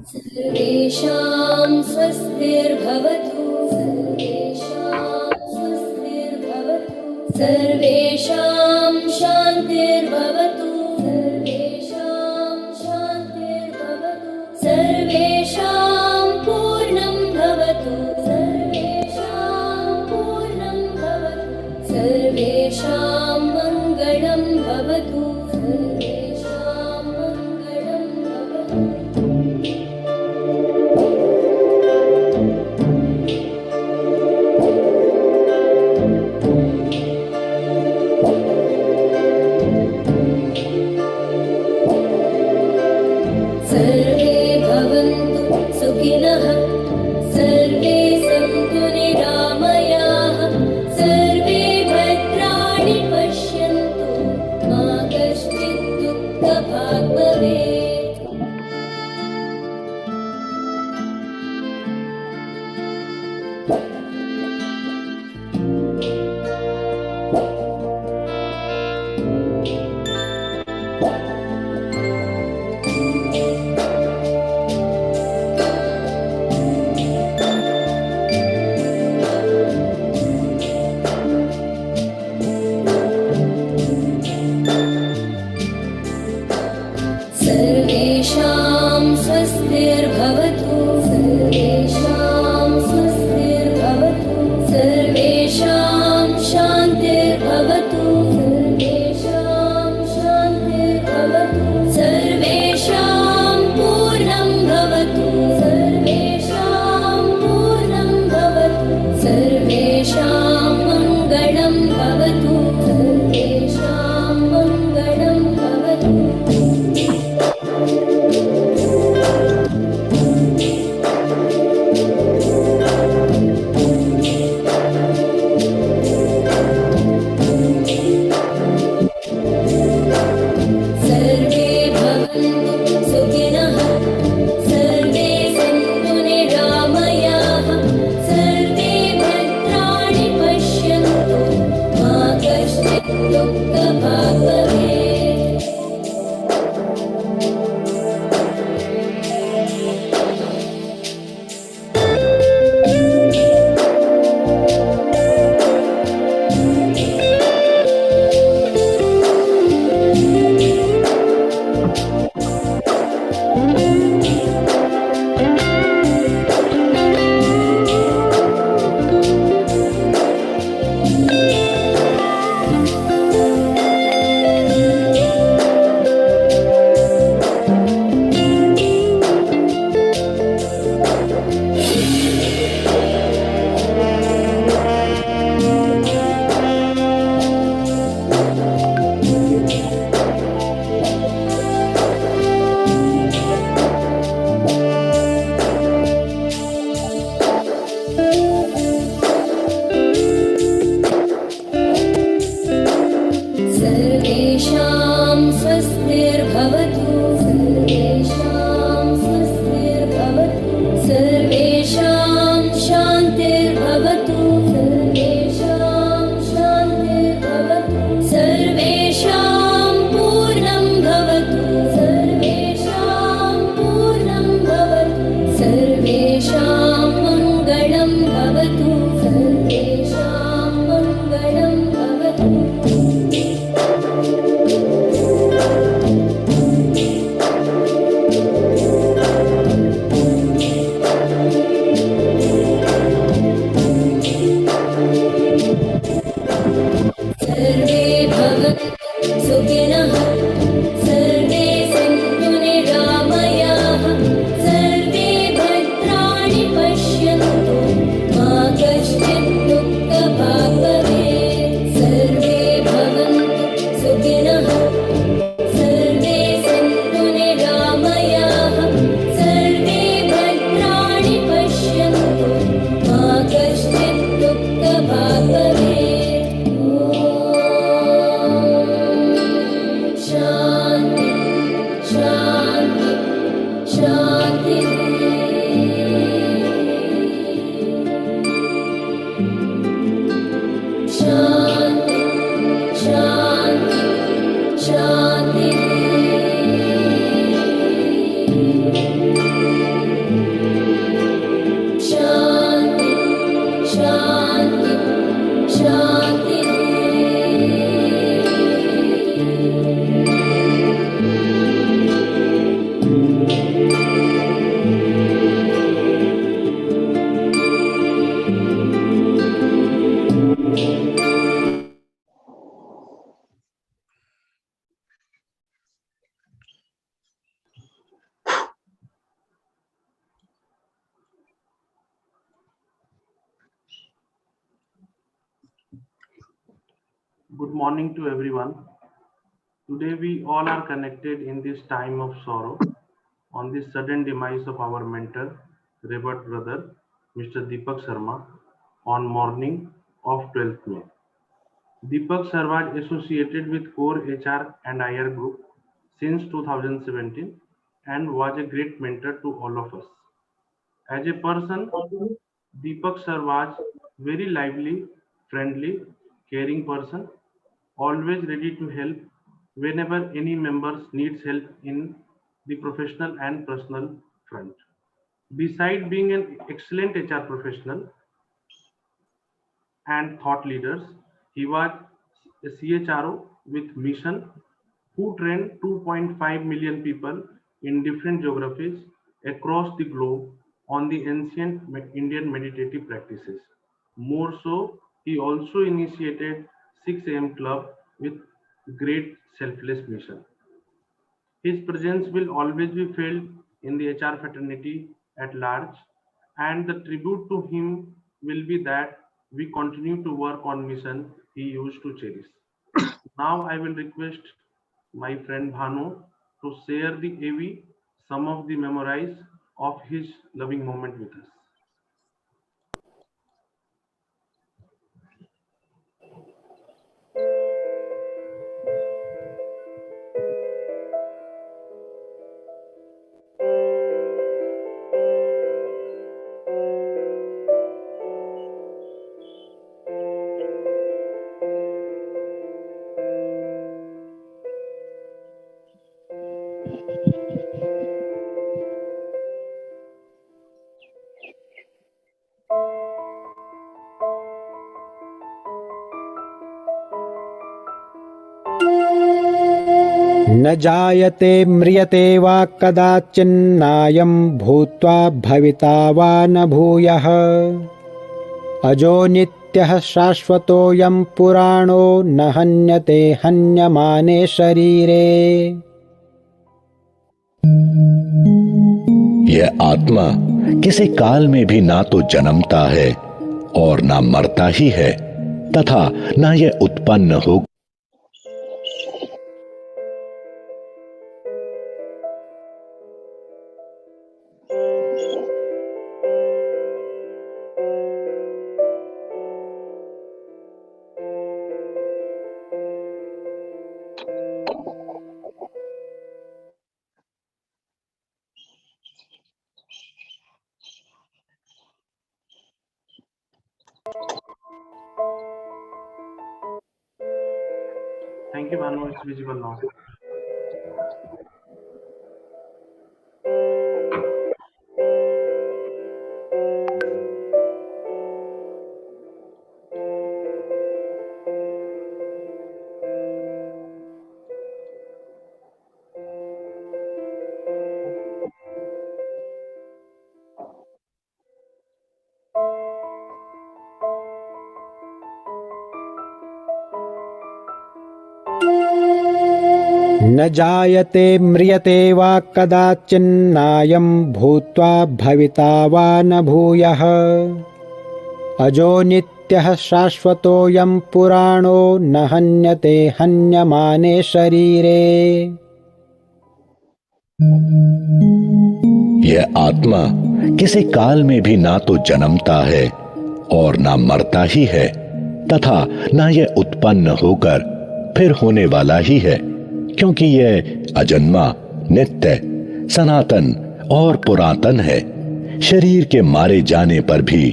सर्वेषां स्वस्तिर्भवतु। सर्वेषां शान्तिर्भवतु। सर्वेषां पूर्णं भवतु। सर्वेषां मङ्गलं भवतु। सर्वे भवन्तु सुखिनः। सर्वे सन्तु निरामयाः। सर्वे भद्राणि पश्यन्तु मा कश्चित् दुःखभाग् भवेत्। Good morning to everyone. Today we all are connected in this time of sorrow on the sudden demise of our mentor, revered brother, Mr. Deepak Sharma, on morning of 12th May. Deepak sir was associated with Core HR and IR Group since 2017 and was a great mentor to all of us. As a person, Deepak sir was very lively, friendly, caring person, always ready to help whenever any members needs help in the professional and personal front. Beside being an excellent HR professional and thought leaders, he was a CHRO with mission who trained 2.5 million people in different geographies across the globe on the ancient Indian meditative practices. More so, he also initiated 6 a.m. Club with great selfless mission. His presence will always be felt in the HR fraternity at large, and the tribute to him will be that we continue to work on mission he used to cherish. Now I will request my friend Bhanu to share the AV, some of the memories of his loving moment with us. न जायते म्रियते वा कदाचिन्नायं भूत्वा भविता वा न भूयः अजो नित्यः शाश्वतोऽयं पुराणो न हन्यते हन्यमाने शरीरे। यह आत्मा किसी काल में भी ना तो जन्मता है और ना मरता ही है तथा ना यह उत्पन्न हो। Thank you, Bhanu. It's visible now. न जायते म्रियते वा कदाचिन्नायं भूत्वा भविता वा न भूयः अजो नित्यः शाश्वतोऽयं पुराणो न हन्यते हन्यमाने शरीरे। यह आत्मा किसी काल में भी ना तो जन्मता है और ना मरता ही है तथा ना यह उत्पन्न होकर फिर होने वाला ही है, क्योंकि यह अजन्मा, नित्य, सनातन और पुरातन है। शरीर के मारे जाने पर भी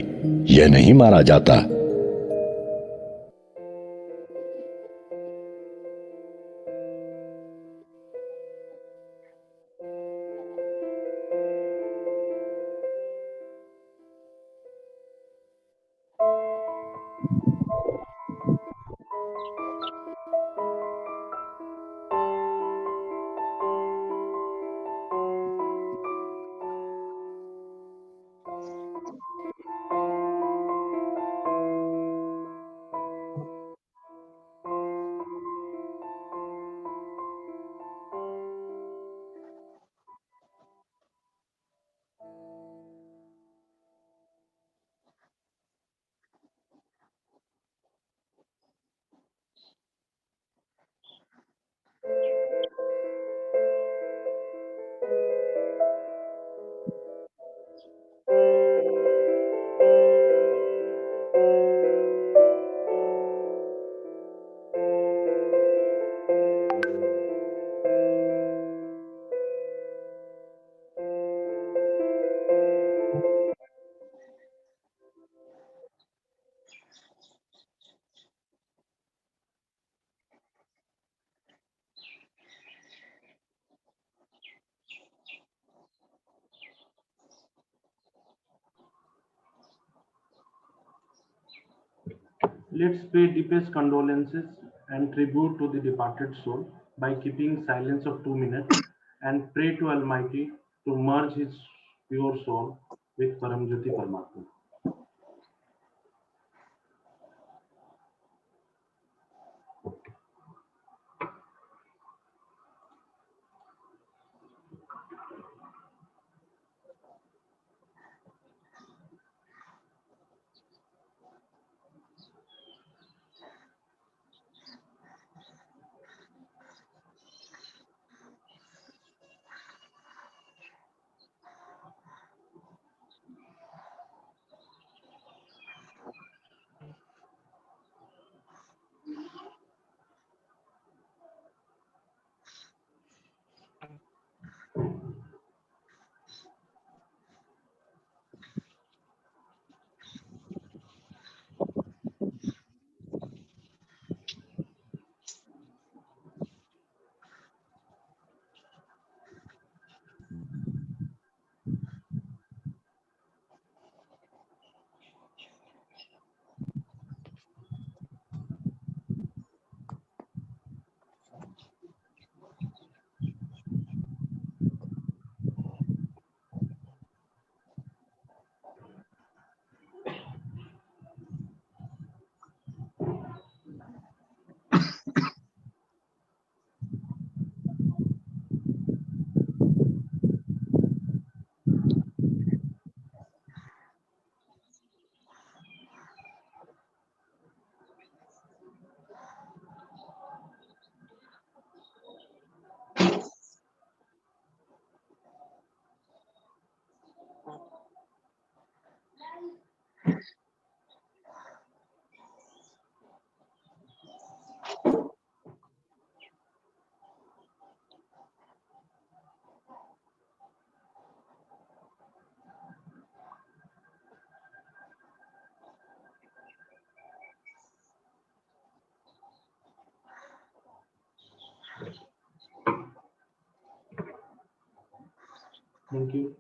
यह नहीं मारा जाता। Let's pay deepest condolences and tribute to the departed soul by keeping silence of 2 minutes and pray to Almighty to merge his pure soul with Paramjyoti Paramatma. Thank you.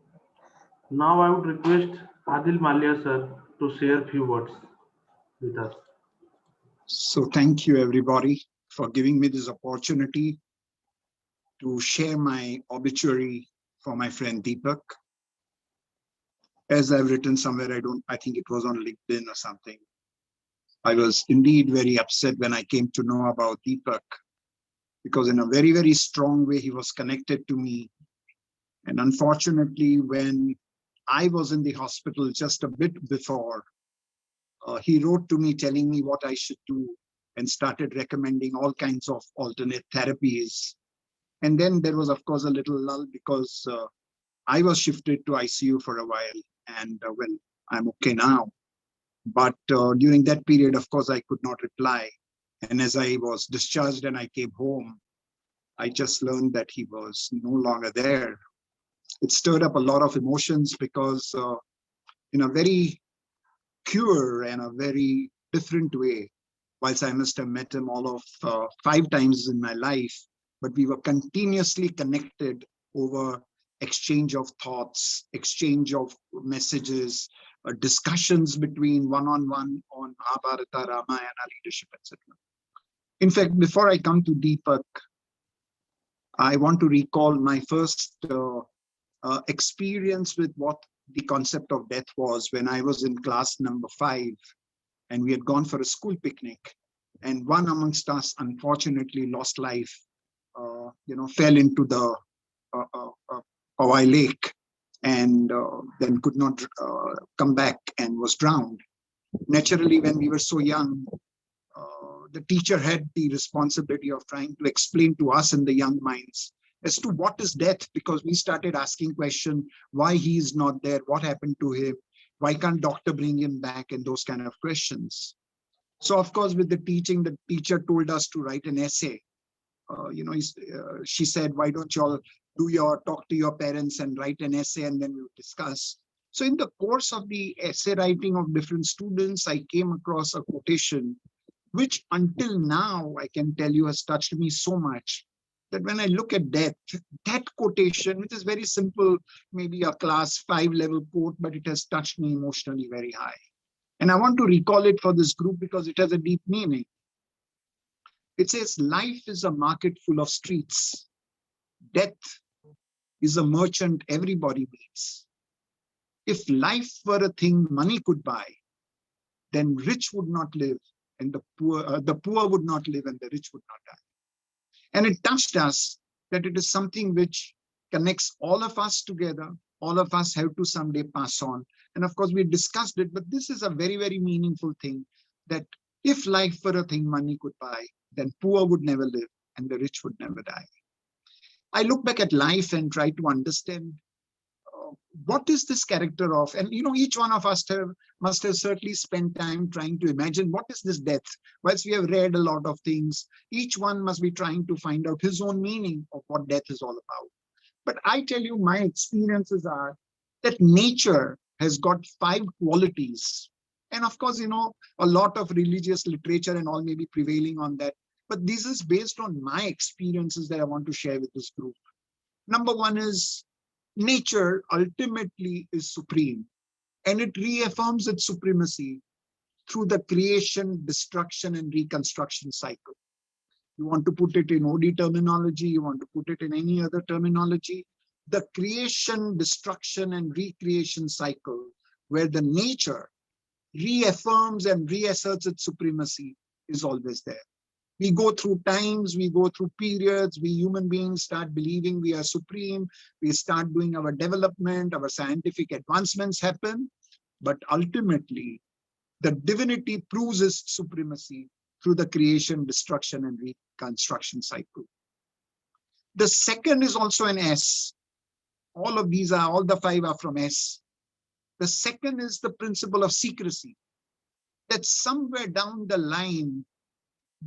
Now I would request Adil Malia sir to share few words with us. So thank you everybody for giving me this opportunity to share my obituary for my friend Deepak. As I've written somewhere, I think it was on LinkedIn or something. I was indeed very upset when I came to know about Deepak, because in a very, very strong way, he was connected to me. And unfortunately, when I was in the hospital just a bit before, he wrote to me telling me what I should do and started recommending all kinds of alternate therapies. And then there was, of course, a little lull because I was shifted to ICU for a while, and well, I'm okay now. But during that period, of course, I could not reply. And as I was discharged and I came home, I just learned that he was no longer there. It stirred up a lot of emotions because in a very pure and a very different way, whilst I must have met him all of 5 times in my life, but we were continuously connected over exchange of thoughts, exchange of messages, discussions between one-on-one on Mahabharata, Ramayana, leadership, etc. In fact, before I come to Deepak, I want to recall my first experience with what the concept of death was when I was in class number 5, and we had gone for a school picnic, and one amongst us unfortunately lost life, fell into the Powai Lake, and then could not come back and was drowned. Naturally, when we were so young, the teacher had the responsibility of trying to explain to us in the young minds as to what is death, because we started asking questions, why he is not there, what happened to him, why can't doctor bring him back, and those kind of questions. So of course, with the teaching, the teacher told us to write an essay. She said, why don't you all talk to your parents and write an essay, and then we'll discuss. So in the course of the essay writing of different students, I came across a quotation, which until now, I can tell you, has touched me so much that when I look at death, that quotation, which is very simple, maybe a class 5 level quote, but it has touched me emotionally very high. And I want to recall it for this group because it has a deep meaning. It says, life is a market full of streets. Death is a merchant everybody meets. If life were a thing money could buy, then rich would not live and the poor would not live and the rich would not die. And it touched us that it is something which connects all of us together. All of us have to someday pass on. And of course, we discussed it, but this is a very, very meaningful thing, that if life were a thing money could buy, then poor would never live and the rich would never die. I look back at life and try to understand what is this character of, and each one of us must have certainly spent time trying to imagine what is this death. Whilst we have read a lot of things, each one must be trying to find out his own meaning of what death is all about. But I tell you, my experiences are that nature has got 5 qualities. And of course, a lot of religious literature and all may be prevailing on that. But this is based on my experiences that I want to share with this group. Number 1 is nature ultimately is supreme, and it reaffirms its supremacy through the creation, destruction, and reconstruction cycle. You want to put it in OD terminology, you want to put it in any other terminology, the creation, destruction, and recreation cycle, where the nature reaffirms and reasserts its supremacy, is always there. We go through times, we go through periods, we human beings start believing we are supreme, we start doing our development, our scientific advancements happen, but ultimately the divinity proves its supremacy through the creation, destruction, and reconstruction cycle. The second is also an S. All the 5 are from S. The second is the principle of secrecy, that somewhere down the line,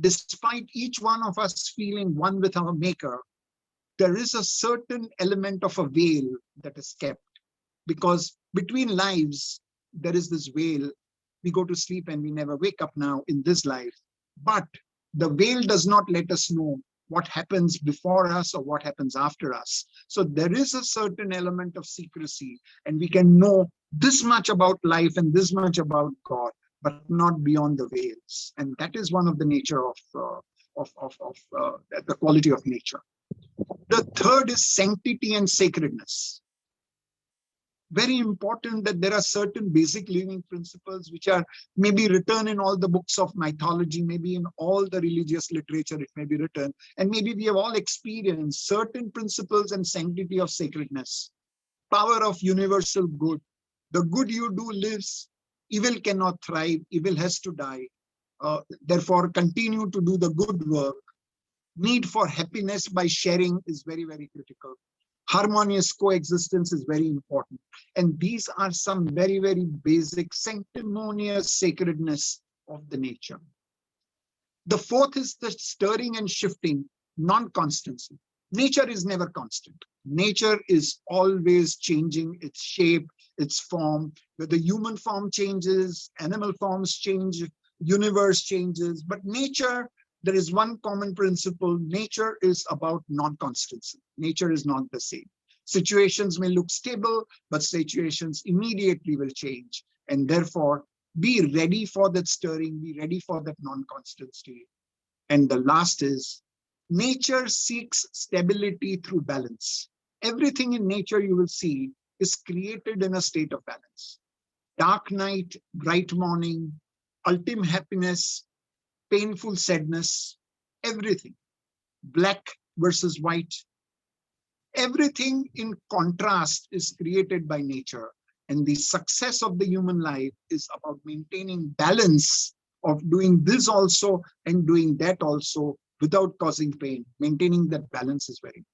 despite each one of us feeling one with our maker, there is a certain element of a veil that is kept, because between lives, there is this veil. We go to sleep and we never wake up now in this life, but the veil does not let us know what happens before us or what happens after us. So there is a certain element of secrecy, and we can know this much about life and this much about God, but not beyond the veils. And that is one of the nature of the quality of nature. The third is sanctity and sacredness. Very important that there are certain basic living principles which are maybe written in all the books of mythology, maybe in all the religious literature it may be written, and maybe we have all experienced certain principles and sanctity of sacredness, power of universal good. The good you do lives, evil cannot thrive, evil has to die. Therefore, continue to do the good work. Need for happiness by sharing is very, very critical. Harmonious coexistence is very important. And these are some very, very basic sanctimonious sacredness of the nature. The fourth is the stirring and shifting, non-constancy. Nature is never constant. Nature is always changing its shape, its form. Whether human form changes, animal forms change, universe changes, but nature, there is one common principle. Nature is about non-constancy. Nature is not the same. Situations may look stable, but situations immediately will change. And therefore, be ready for that stirring, be ready for that non-constancy. And the last is, nature seeks stability through balance. Everything in nature you will see is created in a state of balance. Dark night, bright morning, ultimate happiness, painful sadness, everything. Black versus white. Everything in contrast is created by nature. And the success of the human life is about maintaining balance of doing this also and doing that also without causing pain. Maintaining that balance is very important.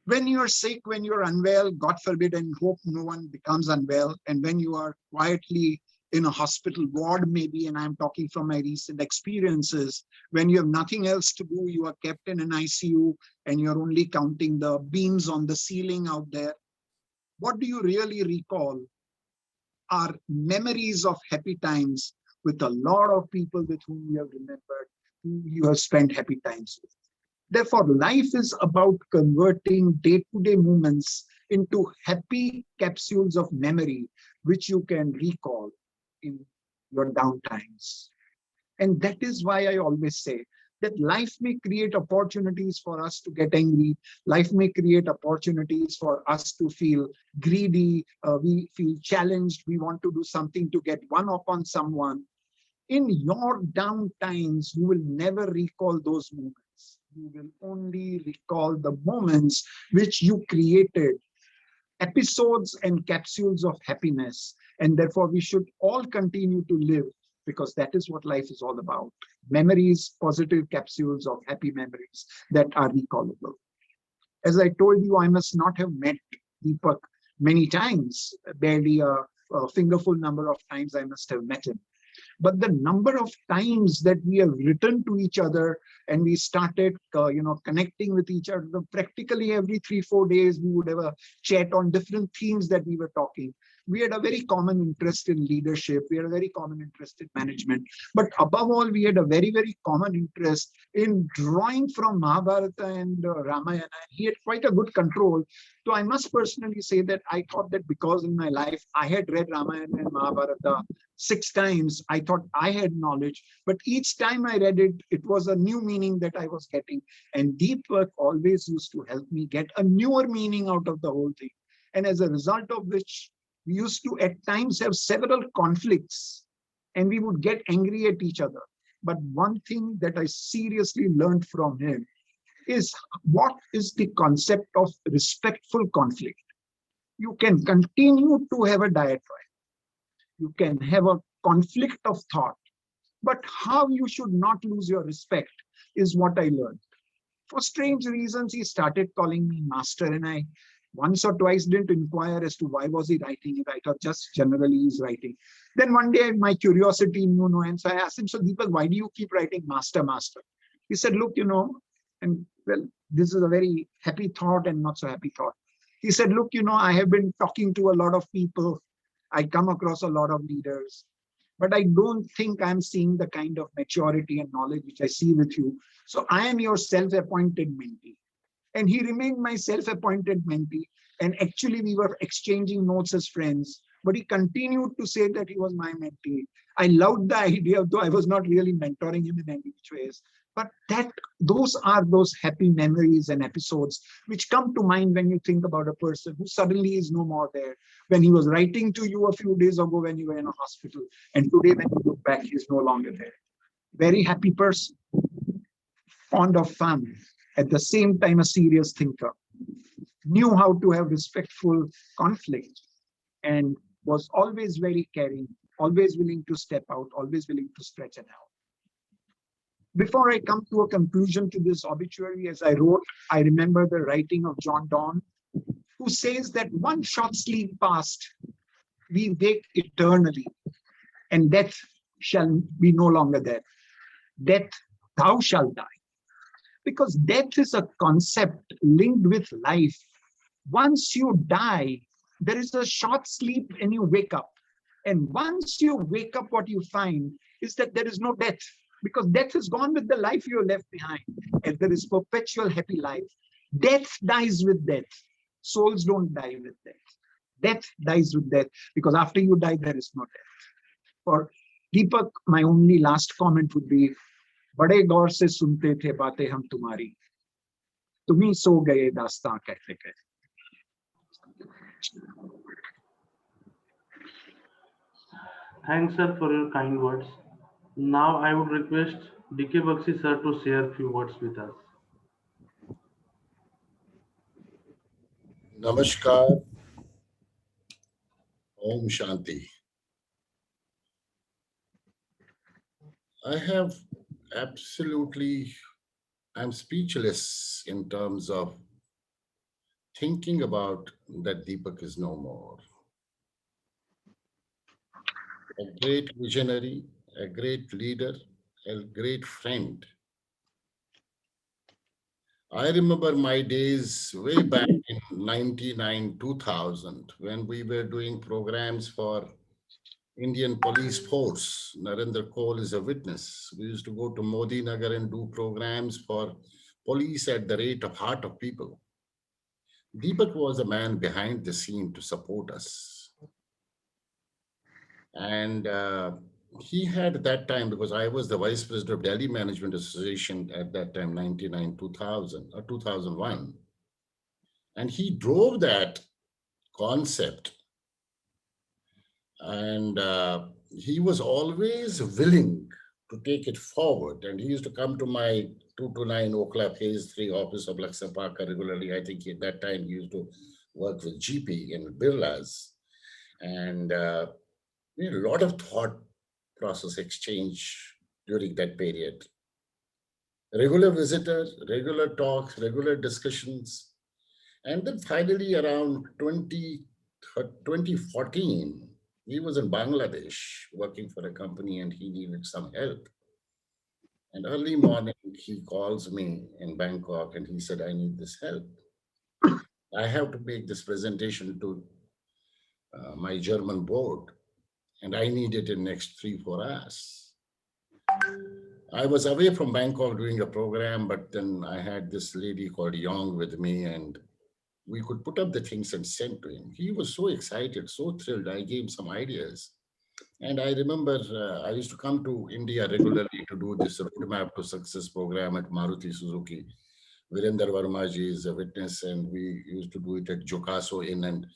When you're sick, when you're unwell, God forbid, and hope no one becomes unwell, and when you are quietly in a hospital ward maybe, and I'm talking from my recent experiences, when you have nothing else to do, you are kept in an ICU and you're only counting the beams on the ceiling out there. What do you really recall are memories of happy times with a lot of people with whom you have remembered, who you have spent happy times with. Therefore, life is about converting day-to-day moments into happy capsules of memory, which you can recall in your downtimes. And that is why I always say that life may create opportunities for us to get angry. Life may create opportunities for us to feel greedy. We feel challenged. We want to do something to get one up on someone. In your down times, you will never recall those moments. You will only recall the moments which you created, episodes and capsules of happiness. And therefore, we should all continue to live, because that is what life is all about. Memories, positive capsules of happy memories that are recallable. As I told you, I must not have met Deepak many times, barely a fingerful number of times I must have met him. But the number of times that we have written to each other and we started, connecting with each other, practically every 3-4 days, we would have a chat on different themes that we were talking. We had a very common interest in leadership. We had a very common interest in management. But above all, we had a very, very common interest in drawing from Mahabharata and Ramayana. He had quite a good control. So I must personally say that I thought that because in my life, I had read Ramayana and Mahabharata 6 times, I thought I had knowledge. But each time I read it, it was a new meaning that I was getting. And Deepak always used to help me get a newer meaning out of the whole thing. And as a result of which, we used to at times have several conflicts and we would get angry at each other. But one thing that I seriously learned from him is what is the concept of respectful conflict. You can continue to have a diatribe. You can have a conflict of thought, but how you should not lose your respect is what I learned. For strange reasons, he started calling me master, and I once or twice didn't inquire as to why was he writing it. I thought just generally he's writing. Then one day my curiosity knew no end. So I asked him, so Deepak, why do you keep writing master, master? He said, look, and well, this is a very happy thought and not so happy thought. He said, look, I have been talking to a lot of people. I come across a lot of leaders, but I don't think I'm seeing the kind of maturity and knowledge which I see with you. So I am your self-appointed mentee. And he remained my self-appointed mentee. And actually, we were exchanging notes as friends. But he continued to say that he was my mentee. I loved the idea, though I was not really mentoring him in any which ways. But those are those happy memories and episodes which come to mind when you think about a person who suddenly is no more there. When he was writing to you a few days ago when you were in a hospital. And today, when you look back, he's no longer there. Very happy person, fond of fun. At the same time, a serious thinker, knew how to have respectful conflict, and was always very caring, always willing to step out, always willing to stretch an out. Before I come to a conclusion to this obituary, as I wrote, I remember the writing of John Donne, who says that one short sleep past, we wake eternally, and death shall be no longer there. Death, thou shalt die. Because death is a concept linked with life. Once you die, there is a short sleep and you wake up. And once you wake up, what you find is that there is no death, because death is gone with the life you left behind. And there is perpetual happy life. Death dies with death. Souls don't die with death. Death dies with death, because after you die, there is no death. For Deepak, my only last comment would be, बड़े गौर से सुनते थे बातें हम तुम्हारी, तुम्ही सो गए दास्तां कहते कहते. Thanks, sir, for your kind words. Now I would request D.K. Bakshi, sir, to share a few words with us. Namaskar. Om Shanti. I'm speechless in terms of thinking about that Deepak is no more. A great visionary, a great leader, a great friend. I remember my days way back in 99, 2000, when we were doing programs for Indian Police Force. Narendra Kaul is a witness. We used to go to Modi Nagar and do programs for police at the rate of heart of people. Deepak was the man behind the scene to support us. And he had at that time, because I was the vice president of Delhi Management Association at that time, 99, 2000 or 2001. And he drove that concept. And he was always willing to take it forward. And he used to come to my 229 Oakla Phase 3 office of Lakshya Parker regularly. I think at that time he used to work with GP in Birlas. And we had a lot of thought process exchange during that period. Regular visitors, regular talks, regular discussions. And then finally around 2014, he was in Bangladesh working for a company and he needed some help. And early morning, he calls me in Bangkok and he said, I need this help. I have to make this presentation to my German board and I need it in next 3-4 hours. I was away from Bangkok doing a program, but then I had this lady called Yong with me and we could put up the things and send to him. He was so excited, so thrilled. I gave him some ideas. And I remember I used to come to India regularly to do this Roadmap to Success program at Maruti Suzuki. Virender Vermaji is a witness, and we used to do it at Jokaso Inn and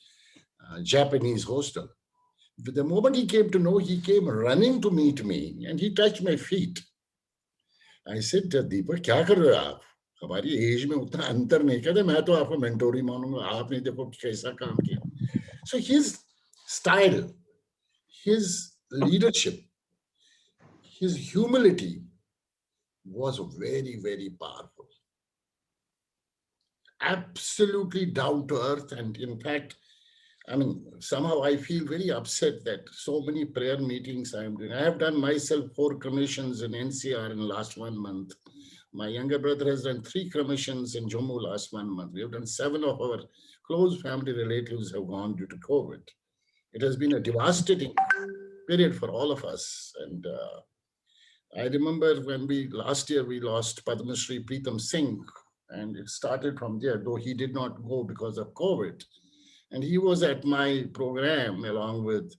Japanese hostel. The moment he came to know, he came running to meet me and he touched my feet. I said, Deepak, क्या कर रहे हो आप? हमारी as में उतना अंतर नहीं कहते मैं तो आपको मेंटोर ही मानूंगा आपने देखो कैसा काम किया. So his style, his leadership, his humility was very, very powerful. Absolutely down to earth. And in fact, I mean, somehow I feel very upset that so many prayer meetings I am doing. I have done myself 4 commissions in NCR in the last 1 month. My younger brother has done 3 commissions in Jammu last 1 month. We have done 7 of our close family relatives have gone due to COVID. It has been a devastating period for all of us. And I remember when last year we lost Padma Shri Pritam Singh, and it started from there, though he did not go because of COVID. And he was at my program along with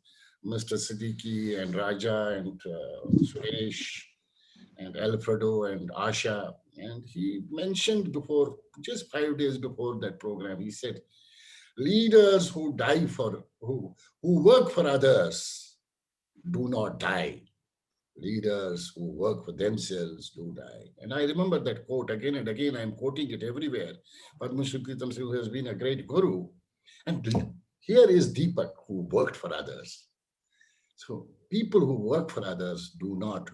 Mr. Siddiqui and Raja and Suresh and Alfredo and Asha. And he mentioned before, just 5 days before that program, he said, leaders who die for, who work for others do not die. Leaders who work for themselves do die. And I remember that quote again and again. I'm quoting it everywhere. Padma Shri Pritam Singh has been a great guru. And here is Deepak, who worked for others. So people who work for others do not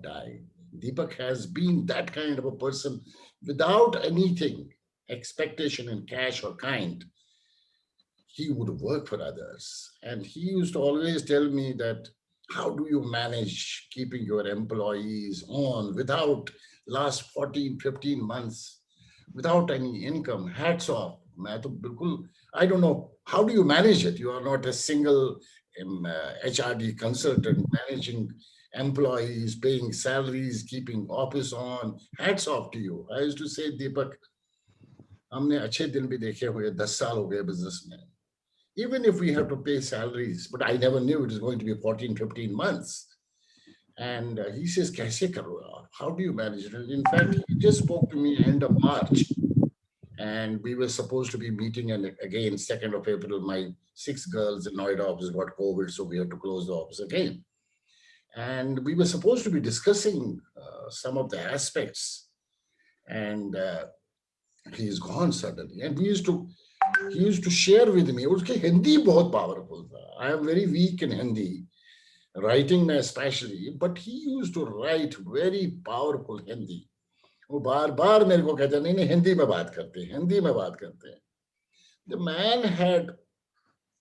die. Deepak has been that kind of a person without anything, expectation in cash or kind. He would work for others. And he used to always tell me that, how do you manage keeping your employees on without last 14, 15 months, without any income? Hats off. I don't know. How do you manage it? You are not a single HRD consultant managing employees, paying salaries, keeping office on. Hats off to you. I used to say, Deepak, हमने अच्छे दिन भी देखे हुए 10 साल हो गए business में. Even if we have to pay salaries, but I never knew it was going to be 14, 15 months. And he says, "Kaise karo aap? How do you manage it?" And in fact, he just spoke to me end of March. And we were supposed to be meeting, and again, 2nd of April, my 6 girls in Noida office got COVID, so we had to close the office again. And we were supposed to be discussing some of the aspects. And he's gone suddenly. And he used to share with me, uski Hindi bahut powerful tha. I am very weak in Hindi, writing especially, but he used to write very powerful Hindi. वो बार-बार मेरे को कहते नहीं हिंदी में बात करते हैं. The man had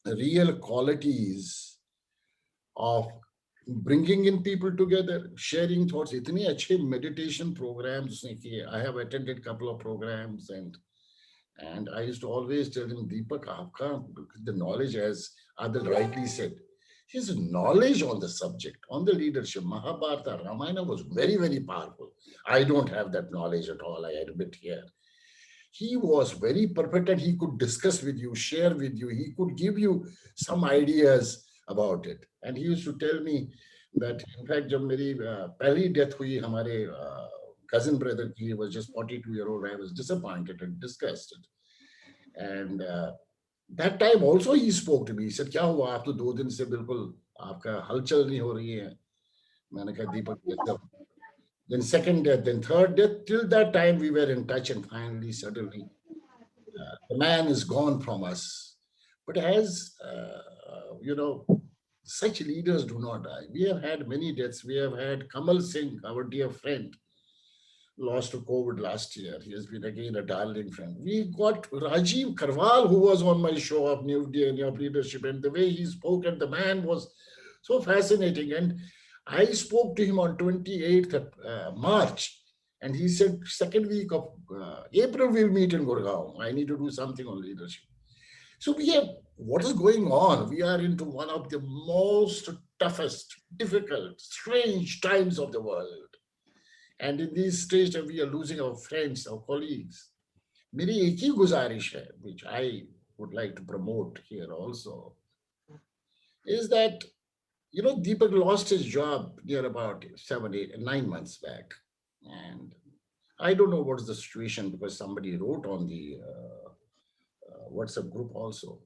real qualities of bringing in people together, sharing thoughts. इतने अच्छे meditation programs उसने किए. I have attended a couple of programs, and I used to always tell him, Deepak, आपका the knowledge, as Adil rightly said, his knowledge on the subject, on the leadership, Mahabharata, Ramayana was very, very powerful. I don't have that knowledge at all, I admit here. He was very perfect and he could discuss with you, share with you. He could give you some ideas about it. And he used to tell me that, in fact, जब मेरी पहली death हुई हमारे cousin brother की, he was just 42-year-old, I was disappointed and disgusted. And that time also he spoke to me. He said, क्या हुआ, आप तो 2 दिन से बिल्कुल आपका हलचल नहीं हो रही है. मैंने कहा, दीपक, then second death, then third death. Till that time we were in touch, and finally, suddenly, the man is gone from us. But as you know, such leaders do not die. We have had many deaths. We have had Kamal Singh, our dear friend, lost to COVID last year. He has been again a darling friend. We got Rajiv Karwal, who was on my show of New Leadership, and the way he spoke, and the man was so fascinating. And I spoke to him on 28th of March, and he said, second week of April, we'll meet in Gurgaon. I need to do something on leadership. So we have, what is going on? We are into one of the most toughest, difficult, strange times of the world. And in this stage, we are losing our friends, our colleagues. मेरी एक ही गुजारिश है, which I would like to promote here also, is that, you know, Deepak lost his job near about 7, 8, 9 months back. And I don't know what is the situation, because somebody wrote on the WhatsApp group also.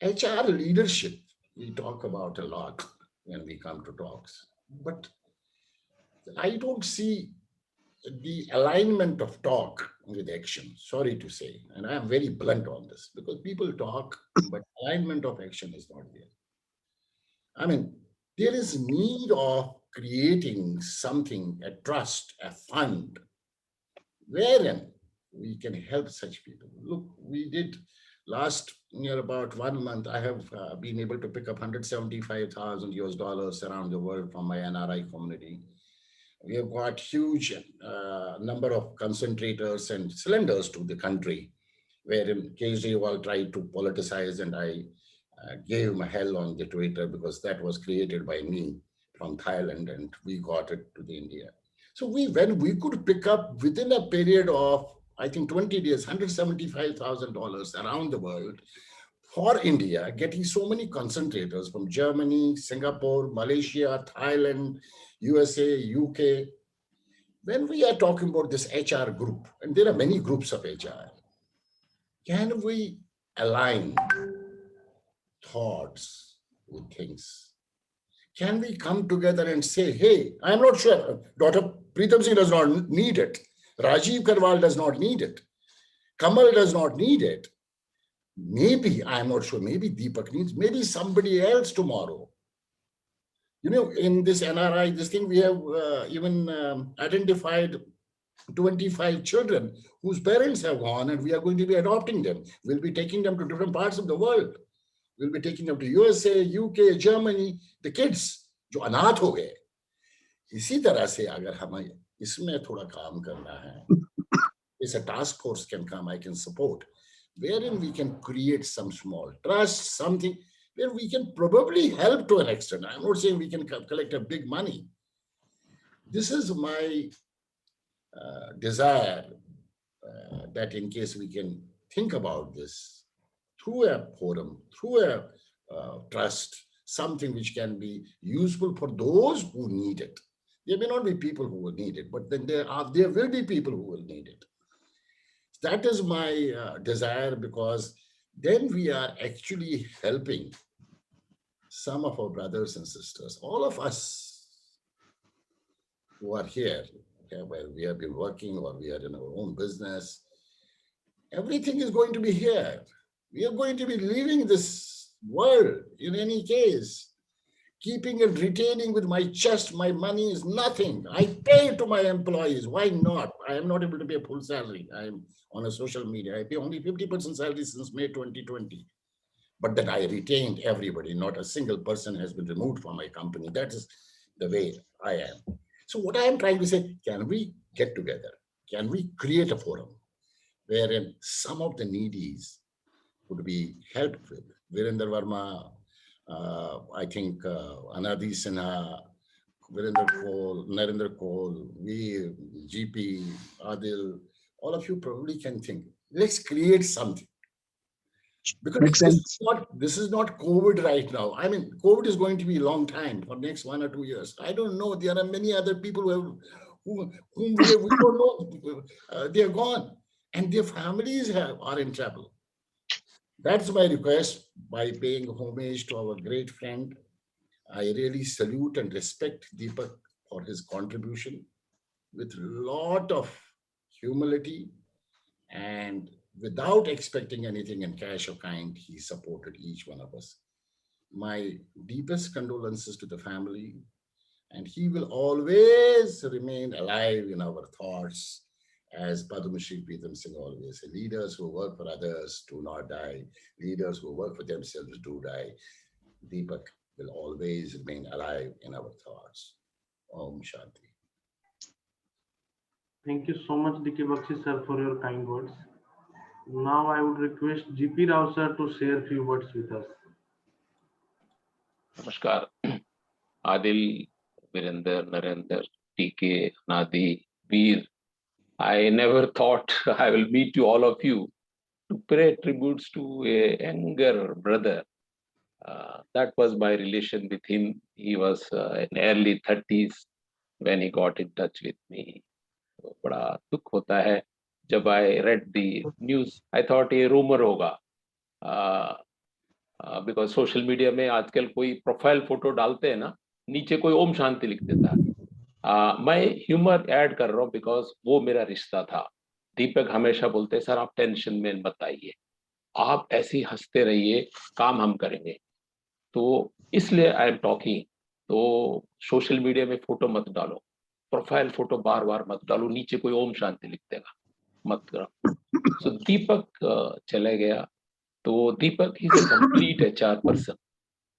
HR leadership, we talk about a lot when we come to talks. But I don't see the alignment of talk with action, sorry to say. And I am very blunt on this, because people talk, but alignment of action is not there. I mean, there is need of creating something, a trust, a fund, wherein we can help such people. Look, we did last year, about 1 month, I have been able to pick up $175,000 around the world from my NRI community. We have got huge number of concentrators and cylinders to the country, wherein Kejriwal tried to politicize, and I gave him a hell on the Twitter, because that was created by me from Thailand, and we got it to the India. So when we could pick up within a period of, I think, 20 days, $175,000 around the world for India, getting so many concentrators from Germany, Singapore, Malaysia, Thailand, USA, UK. When we are talking about this HR group, and there are many groups of HR, can we align thoughts with things? Can we come together and say, hey, I'm not sure, Dr. Pritam Singh does not need it. Rajiv Karwal does not need it. Kamal does not need it. Maybe, I'm not sure, maybe Deepak needs, maybe somebody else tomorrow. You know, in this NRI, this thing, we have even identified 25 children whose parents have gone, and we are going to be adopting them. We'll be taking them to different parts of the world. We'll be taking them to USA, UK, Germany, the kids, जो अनाथ हो गए. इसी तरह से अगर हमें इसमें थोड़ा काम करना है, it's a task force can come, I can support, wherein we can create some small trust, something where we can probably help to an extent. I'm not saying we can collect a big money. This is my desire, that in case we can think about this through a forum, through a trust, something which can be useful for those who need it. There may not be people who will need it, but then there will be people who will need it. That is my desire, because then we are actually helping some of our brothers and sisters, all of us who are here, where we have been working or we are in our own business. Everything is going to be here. We are going to be leaving this world in any case. Keeping and retaining with my chest, my money is nothing. I pay to my employees. Why not? I am not able to pay a full salary. I am on a social media. I pay only 50% salary since May 2020. But then I retained everybody. Not a single person has been removed from my company. That is the way I am. So what I am trying to say, can we get together? Can we create a forum wherein some of the needies would be helped with? Virender Verma, I think Anadi Sinha, Virender Kohl, Narendra Kohl, we, GP, Adil, all of you probably can think, let's create something. Because Makes sense. this is not COVID right now. I mean, COVID is going to be a long time, for next 1 or 2 years. I don't know. There are many other people whom we don't know. They are gone, and their families are in trouble. That's my request. By paying homage to our great friend, I really salute and respect Deepak for his contribution with a lot of humility, and without expecting anything in cash or kind, he supported each one of us. My deepest condolences to the family, and he will always remain alive in our thoughts. As Padma Shri Pritam Singh always said, leaders who work for others do not die. Leaders who work for themselves do die. Deepak will always remain alive in our thoughts. Om Shanti. Thank you so much, D.K. Bakshi sir, for your kind words. Now I would request G.P. Rao sir to share a few words with us. Namaskar. Adil, Virender, Narendra, TK, Nadi, Veer. I never thought I will meet you, all of you, to pay tributes to a younger brother. That was my relation with him. He was in early 30s when he got in touch with me. तो बड़ा दुख होता है जब I read the news. I thought ये rumor होगा. Because social media में आजकल कोई प्रोफाइल फोटो डालते हैं ना, नीचे कोई ओम शांति लिख देता है. मैं ह्यूमर ऐड कर रहा हूँ बिकॉज वो मेरा रिश्ता था. दीपक हमेशा बोलते हैं सर आप टेंशन में मत आइए, आप ऐसे ही हंसते रहिए, काम हम करेंगे. तो इसलिए आई एम टॉकिंग. तो सोशल मीडिया में फोटो मत डालो, प्रोफाइल फोटो बार बार मत डालो, नीचे कोई ओम शांति लिख देगा, मत करो. सो दीपक चले गया. तो Deepak is a complete HR person.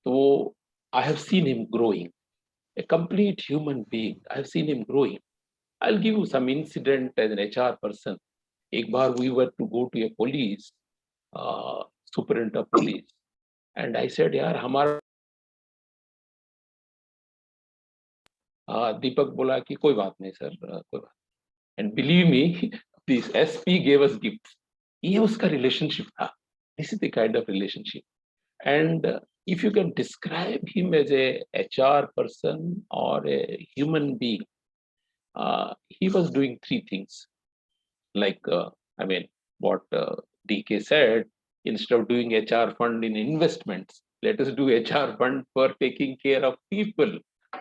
So I have seen him growing, a complete human being. I have seen him growing. I'll give you some incident as an HR person. एक बार we were to go to a police, superintendent of police, and I said यार हमारा दीपक बोला कि कोई बात नहीं sir, कोई बात. And believe me, this SP gave us gifts. ये उसका relationship था. This is the kind of relationship. And if you can describe him as a HR person or a human being, he was doing three things. Like, what DK said, instead of doing HR fund in investments, let us do HR fund for taking care of people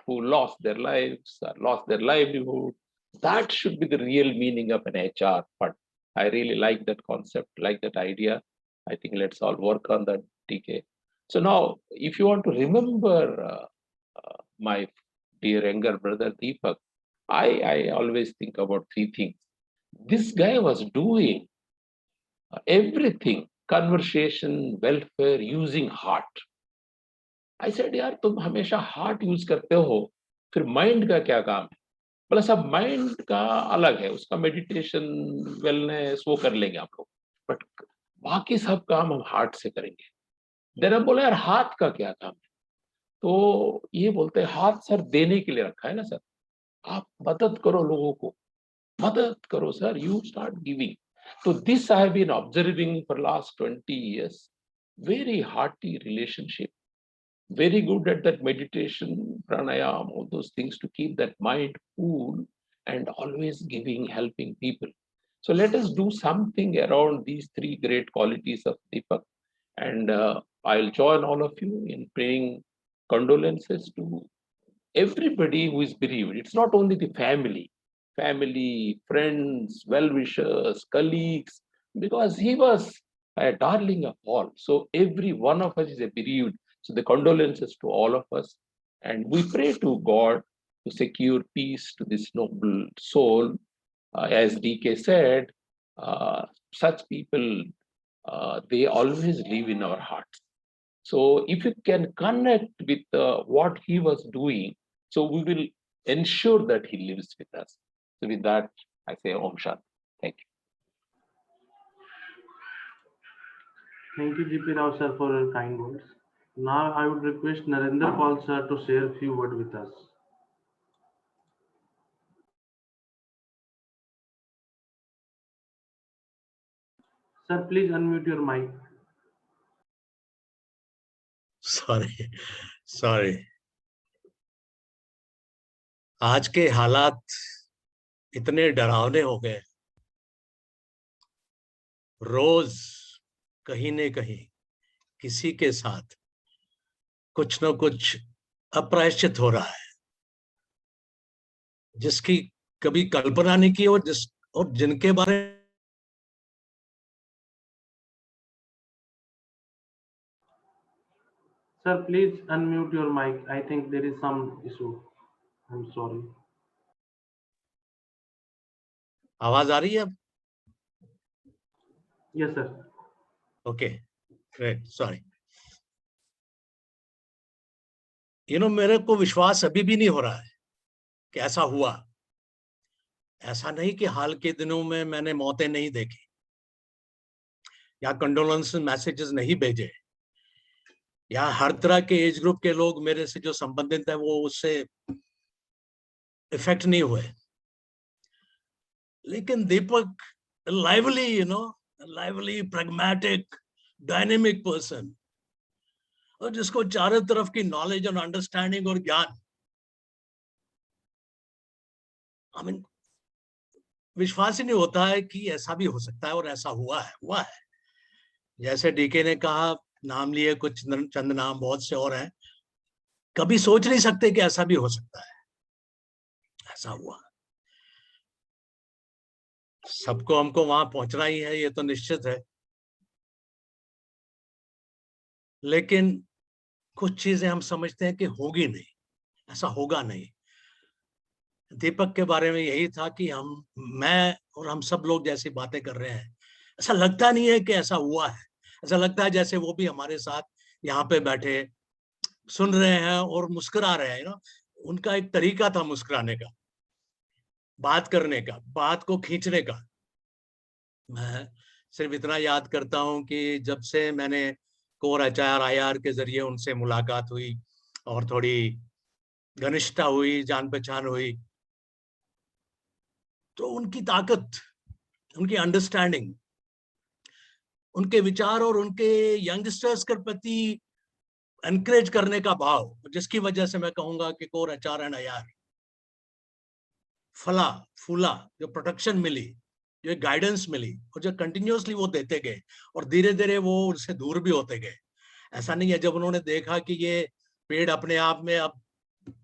who lost their lives or lost their livelihood. That should be the real meaning of an HR fund. I really like that concept, like that idea. I think let's all work on that, DK. So now, if you want to remember my dear younger brother Deepak, I always think about three things. This guy was doing everything, conversation, welfare, using heart. I said, यार तुम हमेशा heart use करते हो, फिर mind का क्या काम है? बोला सब mind का अलग है, उसका meditation, wellness वो कर लेंगे आप लोग, but बाकी सब काम हम heart से करेंगे. देना बोला यार हाथ का क्या काम है? तो ये बोलते हैं हाथ सर देने के लिए रखा है ना सर, आप मदद करो लोगों को, मदद करो sir, you start giving. So this I have been observing for last 20 years. Very hearty relationship, very good at that meditation, pranayam, all those things to keep that mind cool and always giving, helping people. So let us do something around these three great qualities of Deepak. And I'll join all of you in paying condolences to everybody who is bereaved. It's not only the family, friends, well-wishers, colleagues, because he was a darling of all. So every one of us is a bereaved. So the condolences to all of us. And we pray to God to secure peace to this noble soul. As DK said, such people, they always live in our hearts. So if you can connect with what he was doing, so we will ensure that he lives with us. So with that, I say Om Shanti. Thank you. Thank you, G.P. Rao sir, for your kind words. Now I would request Narendra Paul sir to share a few words with us. Sir, please unmute your mic. Sorry आज के हालात इतने डरावने हो गए, रोज कहीं न कहीं किसी के साथ कुछ न कुछ अप्रायश्चित हो रहा है, जिसकी कभी कल्पना नहीं की और जिनके बारे में Sir, please unmute your mic. I think there is some issue. I'm sorry. आवाज आ रही है अब? Yes, sir. Okay great, sorry. मेरे को विश्वास अभी भी नहीं हो रहा है कि ऐसा हुआ। ऐसा नहीं कि हाल के दिनों में मैंने मौतें नहीं देखी या कंडोलेंस मैसेजेस नहीं भेजे या हर तरह के एज ग्रुप के लोग मेरे से जो संबंधित है वो उससे इफेक्ट नहीं हुए। लेकिन दीपक लाइवली प्रैग्मेटिक डायनेमिक पर्सन, और जिसको चारों तरफ की नॉलेज और अंडरस्टैंडिंग और ज्ञान, विश्वास ही नहीं होता है कि ऐसा भी हो सकता है, और ऐसा हुआ है। जैसे डीके ने कहा, नाम लिए कुछ चंद नाम, बहुत से और हैं, कभी सोच नहीं सकते कि ऐसा भी हो सकता है। ऐसा हुआ। सबको हमको वहां पहुंचना ही है, ये तो निश्चित है, लेकिन कुछ चीजें हम समझते हैं कि होगी नहीं, ऐसा होगा नहीं। दीपक के बारे में यही था कि मैं और हम सब लोग जैसी बातें कर रहे हैं, ऐसा लगता नहीं है कि ऐसा हुआ है। ऐसा लगता है जैसे वो भी हमारे साथ यहाँ पे बैठे सुन रहे हैं और मुस्कुरा रहे हैं। उनका एक तरीका था मुस्कुराने का, बात करने का, बात को खींचने का। मैं सिर्फ इतना याद करता हूं कि जब से मैंने कोर IR के जरिए उनसे मुलाकात हुई और थोड़ी घनिष्ठता हुई, जान पहचान हुई, तो उनकी ताकत, उनकी अंडरस्टैंडिंग, उनके विचार और उनके यंगस्टर्स के प्रति एनकरेज करने का भाव, जिसकी वजह से मैं कहूंगा कि कोर HR फला फूला, जो प्रोटेक्शन मिली, जो गाइडेंस मिली, और जो कंटिन्यूअसली वो देते गए, और धीरे धीरे वो उनसे दूर भी होते गए। ऐसा नहीं है, जब उन्होंने देखा कि ये पेड़ अपने आप में अब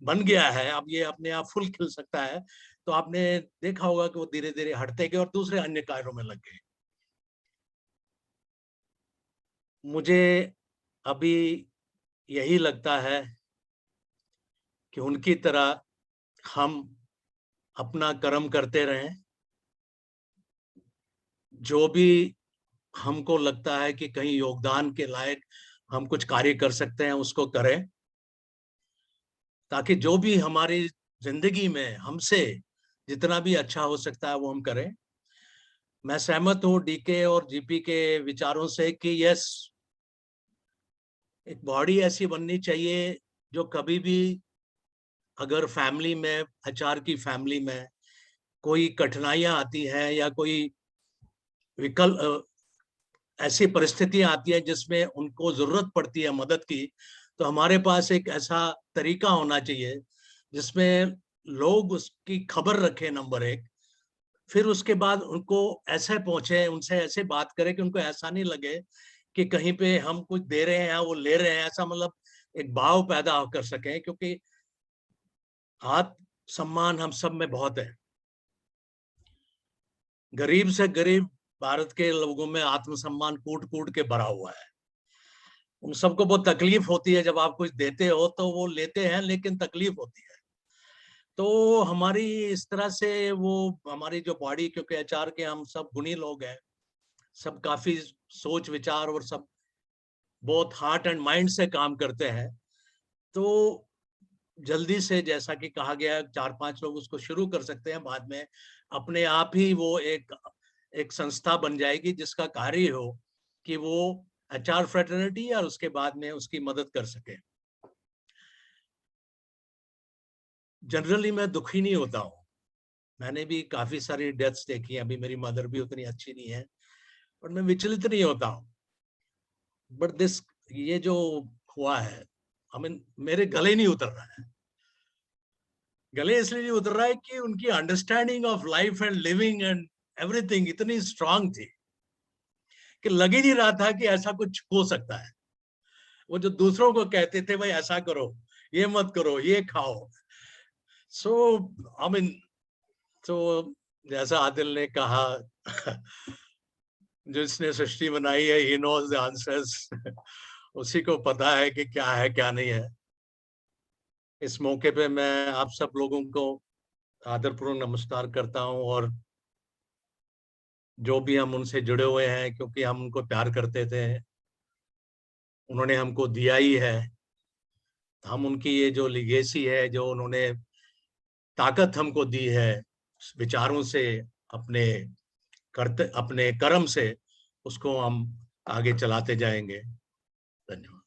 बन गया है, अब ये अपने आप फूल खिल सकता है, तो आपने देखा होगा कि वो धीरे धीरे हटते गए और दूसरे अन्य कार्यों में लग गए। मुझे अभी यही लगता है कि उनकी तरह हम अपना कर्म करते रहें, जो भी हमको लगता है कि कहीं योगदान के लायक हम कुछ कार्य कर सकते हैं, उसको करें, ताकि जो भी हमारी जिंदगी में हमसे जितना भी अच्छा हो सकता है वो हम करें। मैं सहमत हूं डीके और जीपी के विचारों से कि यस, एक बॉडी ऐसी बननी चाहिए जो कभी भी, अगर फैमिली में, HR की फैमिली में कोई कठिनाइयां आती हैं या कोई विकल्प, ऐसी परिस्थितियां आती है जिसमें उनको जरूरत पड़ती है मदद की, तो हमारे पास एक ऐसा तरीका होना चाहिए जिसमें लोग उसकी खबर रखें, नंबर 1, फिर उसके बाद उनको ऐसे पहुंचे, उनसे ऐसे बात करें कि उनको ऐसा नहीं लगे कि कहीं पे हम कुछ दे रहे हैं वो ले रहे हैं, ऐसा मतलब एक भाव पैदा कर सकें, क्योंकि आत्म सम्मान हम सब में बहुत है। गरीब से गरीब भारत के लोगों में आत्मसम्मान कूट कूट के भरा हुआ है। उन सबको बहुत तकलीफ होती है, जब आप कुछ देते हो तो वो लेते हैं, लेकिन तकलीफ होती है। तो हमारी इस तरह से वो हमारी जो बॉडी, क्योंकि HR के हम सब गुणी लोग हैं, सब काफी सोच विचार और सब बहुत हार्ट एंड माइंड से काम करते हैं, तो जल्दी से, जैसा कि कहा गया, 4-5 लोग उसको शुरू कर सकते हैं, बाद में अपने आप ही वो एक संस्था बन जाएगी जिसका कार्य हो कि वो HR फ्रेटर्निटी और उसके बाद में उसकी मदद कर सके। जनरली मैं दुखी नहीं होता हूँ, मैंने भी काफी सारी डेथ्स देखी हैं, अभी मेरी मदर भी उतनी अच्छी नहीं है, बट मैं विचलित नहीं होता हूँ। बट दिस, ये जो हुआ है, आई मीन मेरे गले नहीं उतर रहा है। गले इसलिए नहीं उतर रहा है कि उनकी understanding of life and living and everything इतनी स्ट्रांग थी कि लग ही नहीं रहा था कि ऐसा कुछ हो सकता है। वो जो दूसरों को कहते थे भाई ऐसा करो, ये मत करो, ये खाओ। सो आई मीन, तो जैसा आदिल ने कहा, जिसने सृष्टि बनाई है, ही नोज द आंसर्स। उसी को पता है कि क्या है क्या नहीं है। इस मौके पे मैं आप सब लोगों को आदरपूर्वक नमस्कार करता हूं, और जो भी हम उनसे जुड़े हुए हैं, क्योंकि हम उनको प्यार करते थे, उन्होंने हमको दिया ही है। हम उनकी ये जो लिगेसी है, जो उन्होंने ताकत हमको दी है विचारों से, अपने अपने कर्म से, उसको हम आगे चलाते जाएंगे। धन्यवाद।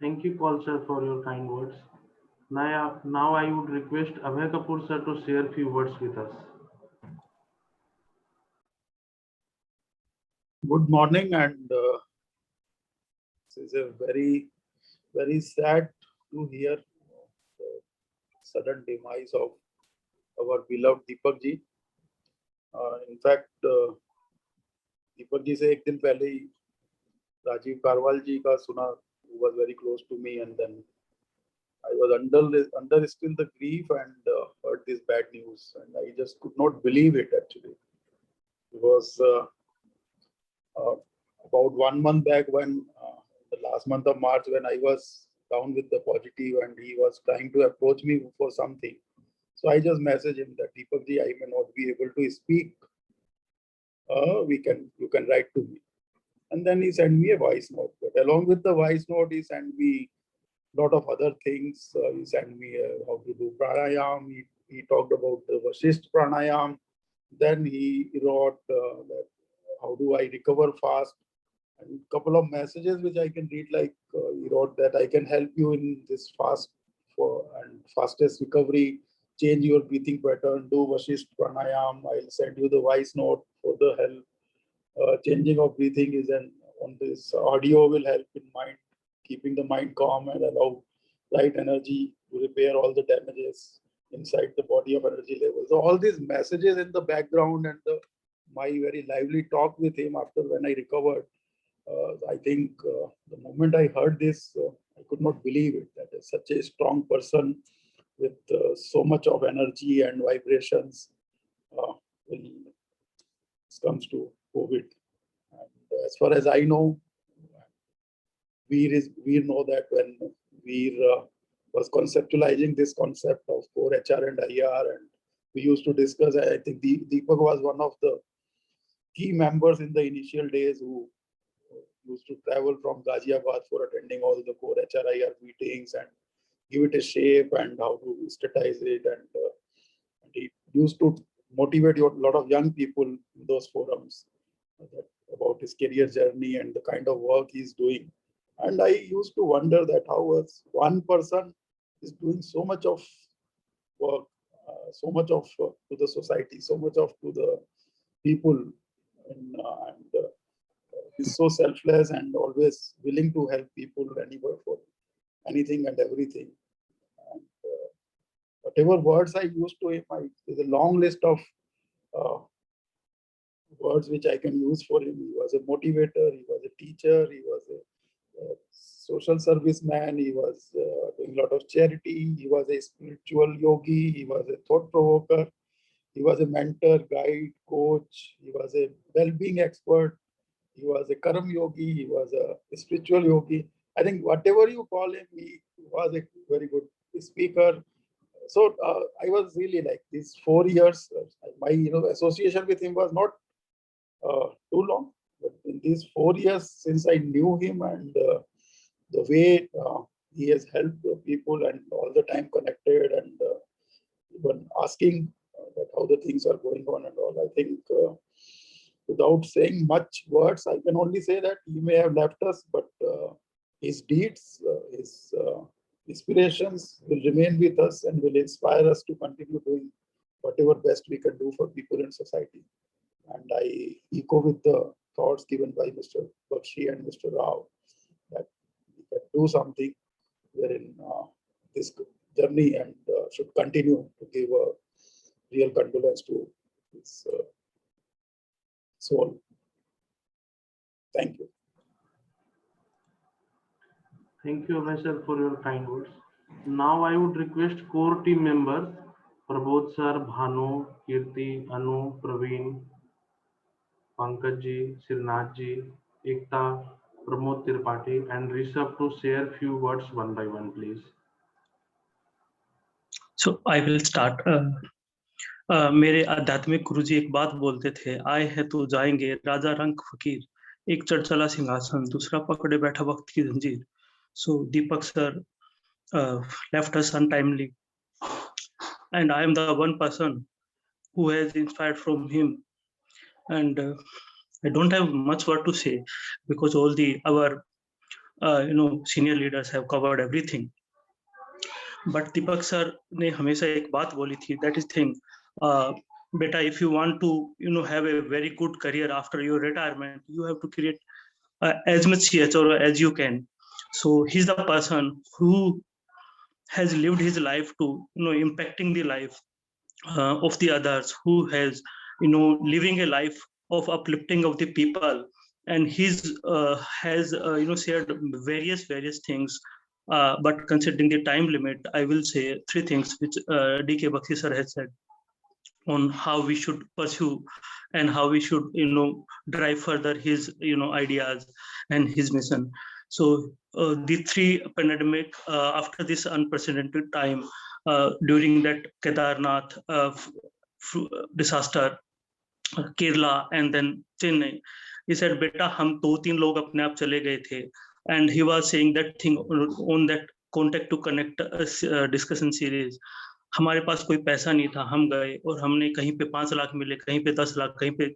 Thank you, Paul sir, for your kind words. Now I would request Abhay Kapoor sir to share few words with us. Good morning, and this is a very, very sad to hear the sudden demise of our beloved Deepak ji. In fact, Deepak ji से एक दिन पहले ही राजीव कारवाल जी का सुना, who was very close to me, and then I was under still the grief and heard this bad news, and I just could not believe it actually. It was about 1 month back, when the last month of March, when I was down with the positive and he was trying to approach me for something. So I just messaged him that, Deepak ji, I may not be able to speak. You can write to me. And then he sent me a voice note. But along with the voice note, he sent me a lot of other things. He sent me how to do pranayam. He talked about the Vasisht pranayam. Then he wrote that how do I recover fast, and a couple of messages which I can read, like he wrote that I can help you in this fastest recovery. Change your breathing pattern, do Vasisht pranayam. I'll send you the voice note for the help. Changing of breathing is on this audio will help in mind, keeping the mind calm and allow right energy to repair all the damages inside the body of energy levels. So all these messages in the background, and my very lively talk with him after when I recovered, I think the moment I heard this, I could not believe it, that is such a strong person with so much of energy and vibrations when it comes to COVID. And as far as I know, we know that when we was conceptualizing this concept of core HR and IR, and we used to discuss, I think Deepak was one of the key members in the initial days who used to travel from Ghaziabad for attending all the core HRIR meetings and give it a shape and how to statize it. And he used to motivate a lot of young people in those forums about his career journey and the kind of work he's doing. And I used to wonder that how one person is doing so much of work, so much of to the society, so much of to the people, and is so selfless and always willing to help people anywhere for anything and everything. And whatever words I used to him, there's a long list of words which I can use for him. He was a motivator, he was a teacher, he was a social service man, he was doing a lot of charity, he was a spiritual yogi, he was a thought provoker, he was a mentor, guide, coach, he was a well-being expert, he was a Karam yogi, he was a spiritual yogi. I think whatever you call him, he was a very good speaker. So I was really like these 4 years, my association with him was not too long, but in these 4 years since I knew him, and the way he has helped people and all the time connected, and even asking that how the things are going on and all, I think without saying much words, I can only say that he may have left us, but his deeds, his inspirations will remain with us and will inspire us to continue doing whatever best we can do for people in society. And I echo with the thoughts given by Mr. Bakshi and Mr. Rao that we can do something wherein this journey and should continue to give a real condolence to his soul. Thank you. Thank you, Abhay sir, for your kind words. Now I would request core team members, Prabodh sir, Bhanu, Kirti, Anu, Praveen, Pankaj ji, Srinath ji, Ekta, Pramod Tripathi, and Rishabh to share few words one by one, please. So I will start. मेरे आध्यात्मिक गुरुजी एक बात बोलते थे, आए हैं तो जाएंगे, राजा रंग फकीर, एक चढ़ चला सिंहासन, दूसरा पकड़े बैठा वक्त की जंजीर. So Deepak sir left us untimely, and I am the one person who has inspired from him, and I don't have much word to say because all our senior leaders have covered everything. But Deepak sir ने हमेशा एक बात बोली थी, that is thing, beta, if you want to have a very good career after your retirement, you have to create as much CHR as you can. So he's the person who has lived his life to impacting the life of the others, who has living a life of uplifting of the people, and he's has shared various things. But considering the time limit, I will say 3 things which DK Bakshi sir has said on how we should pursue and how we should drive further his ideas and his mission. So the 3 pandemic after this unprecedented time, during that Kedarnath disaster, Kerala and then Chennai, he said, beta hum 2-3 log apne aap chale gaye the, and he was saying that thing on that contact to connect discussion series. हमारे पास कोई पैसा नहीं था, हम गए और हमने कहीं पे 5 लाख मिले, कहीं पे 10 लाख, कहीं पे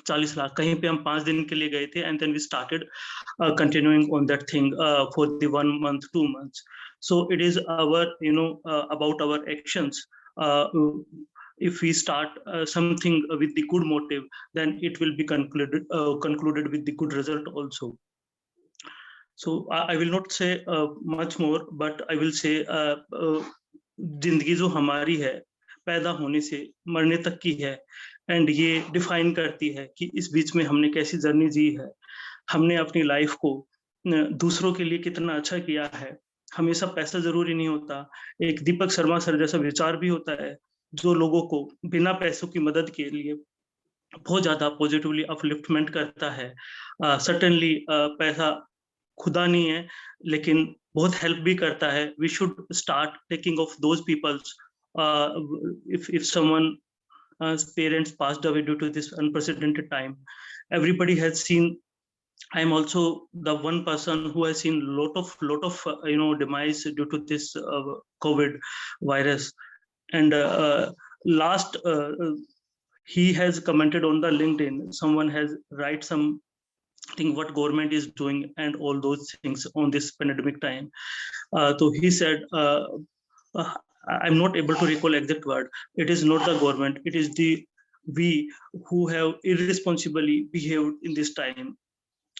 40 लाख, कहीं पे हम 5 दिन के लिए गए थे, and then we started continuing on that thing for the 1 month, 2 months. So it is our about our actions. If we start something with the good motive, then it will be concluded with the good result also. So I will not say much more, but I will say जिंदगी जो हमारी है, पैदा होने से मरने तक की है, एंड ये डिफाइन करती है कि इस बीच में हमने कैसी जर्नी जी है, हमने अपनी लाइफ को दूसरों के लिए कितना अच्छा किया है. हमेशा पैसा जरूरी नहीं होता, एक दीपक शर्मा सर जैसा विचार भी होता है जो लोगों को बिना पैसों की मदद के लिए बहुत ज्यादा पॉजिटिवली अपलिफ्टमेंट करता है. सर्टेनली पैसा खुदा नहीं है, लेकिन बहुत हेल्प भी करता है. We should start taking of those peoples. If someone's parents passed away due to this unprecedented time, everybody has seen. I am also the one person who has seen lot of demise due to this COVID virus. And last he has commented on the LinkedIn. Someone has write some thing what government is doing and all those things on this pandemic time. So he said, I'm not able to recall exact word. It is not the government, it is we who have irresponsibly behaved in this time.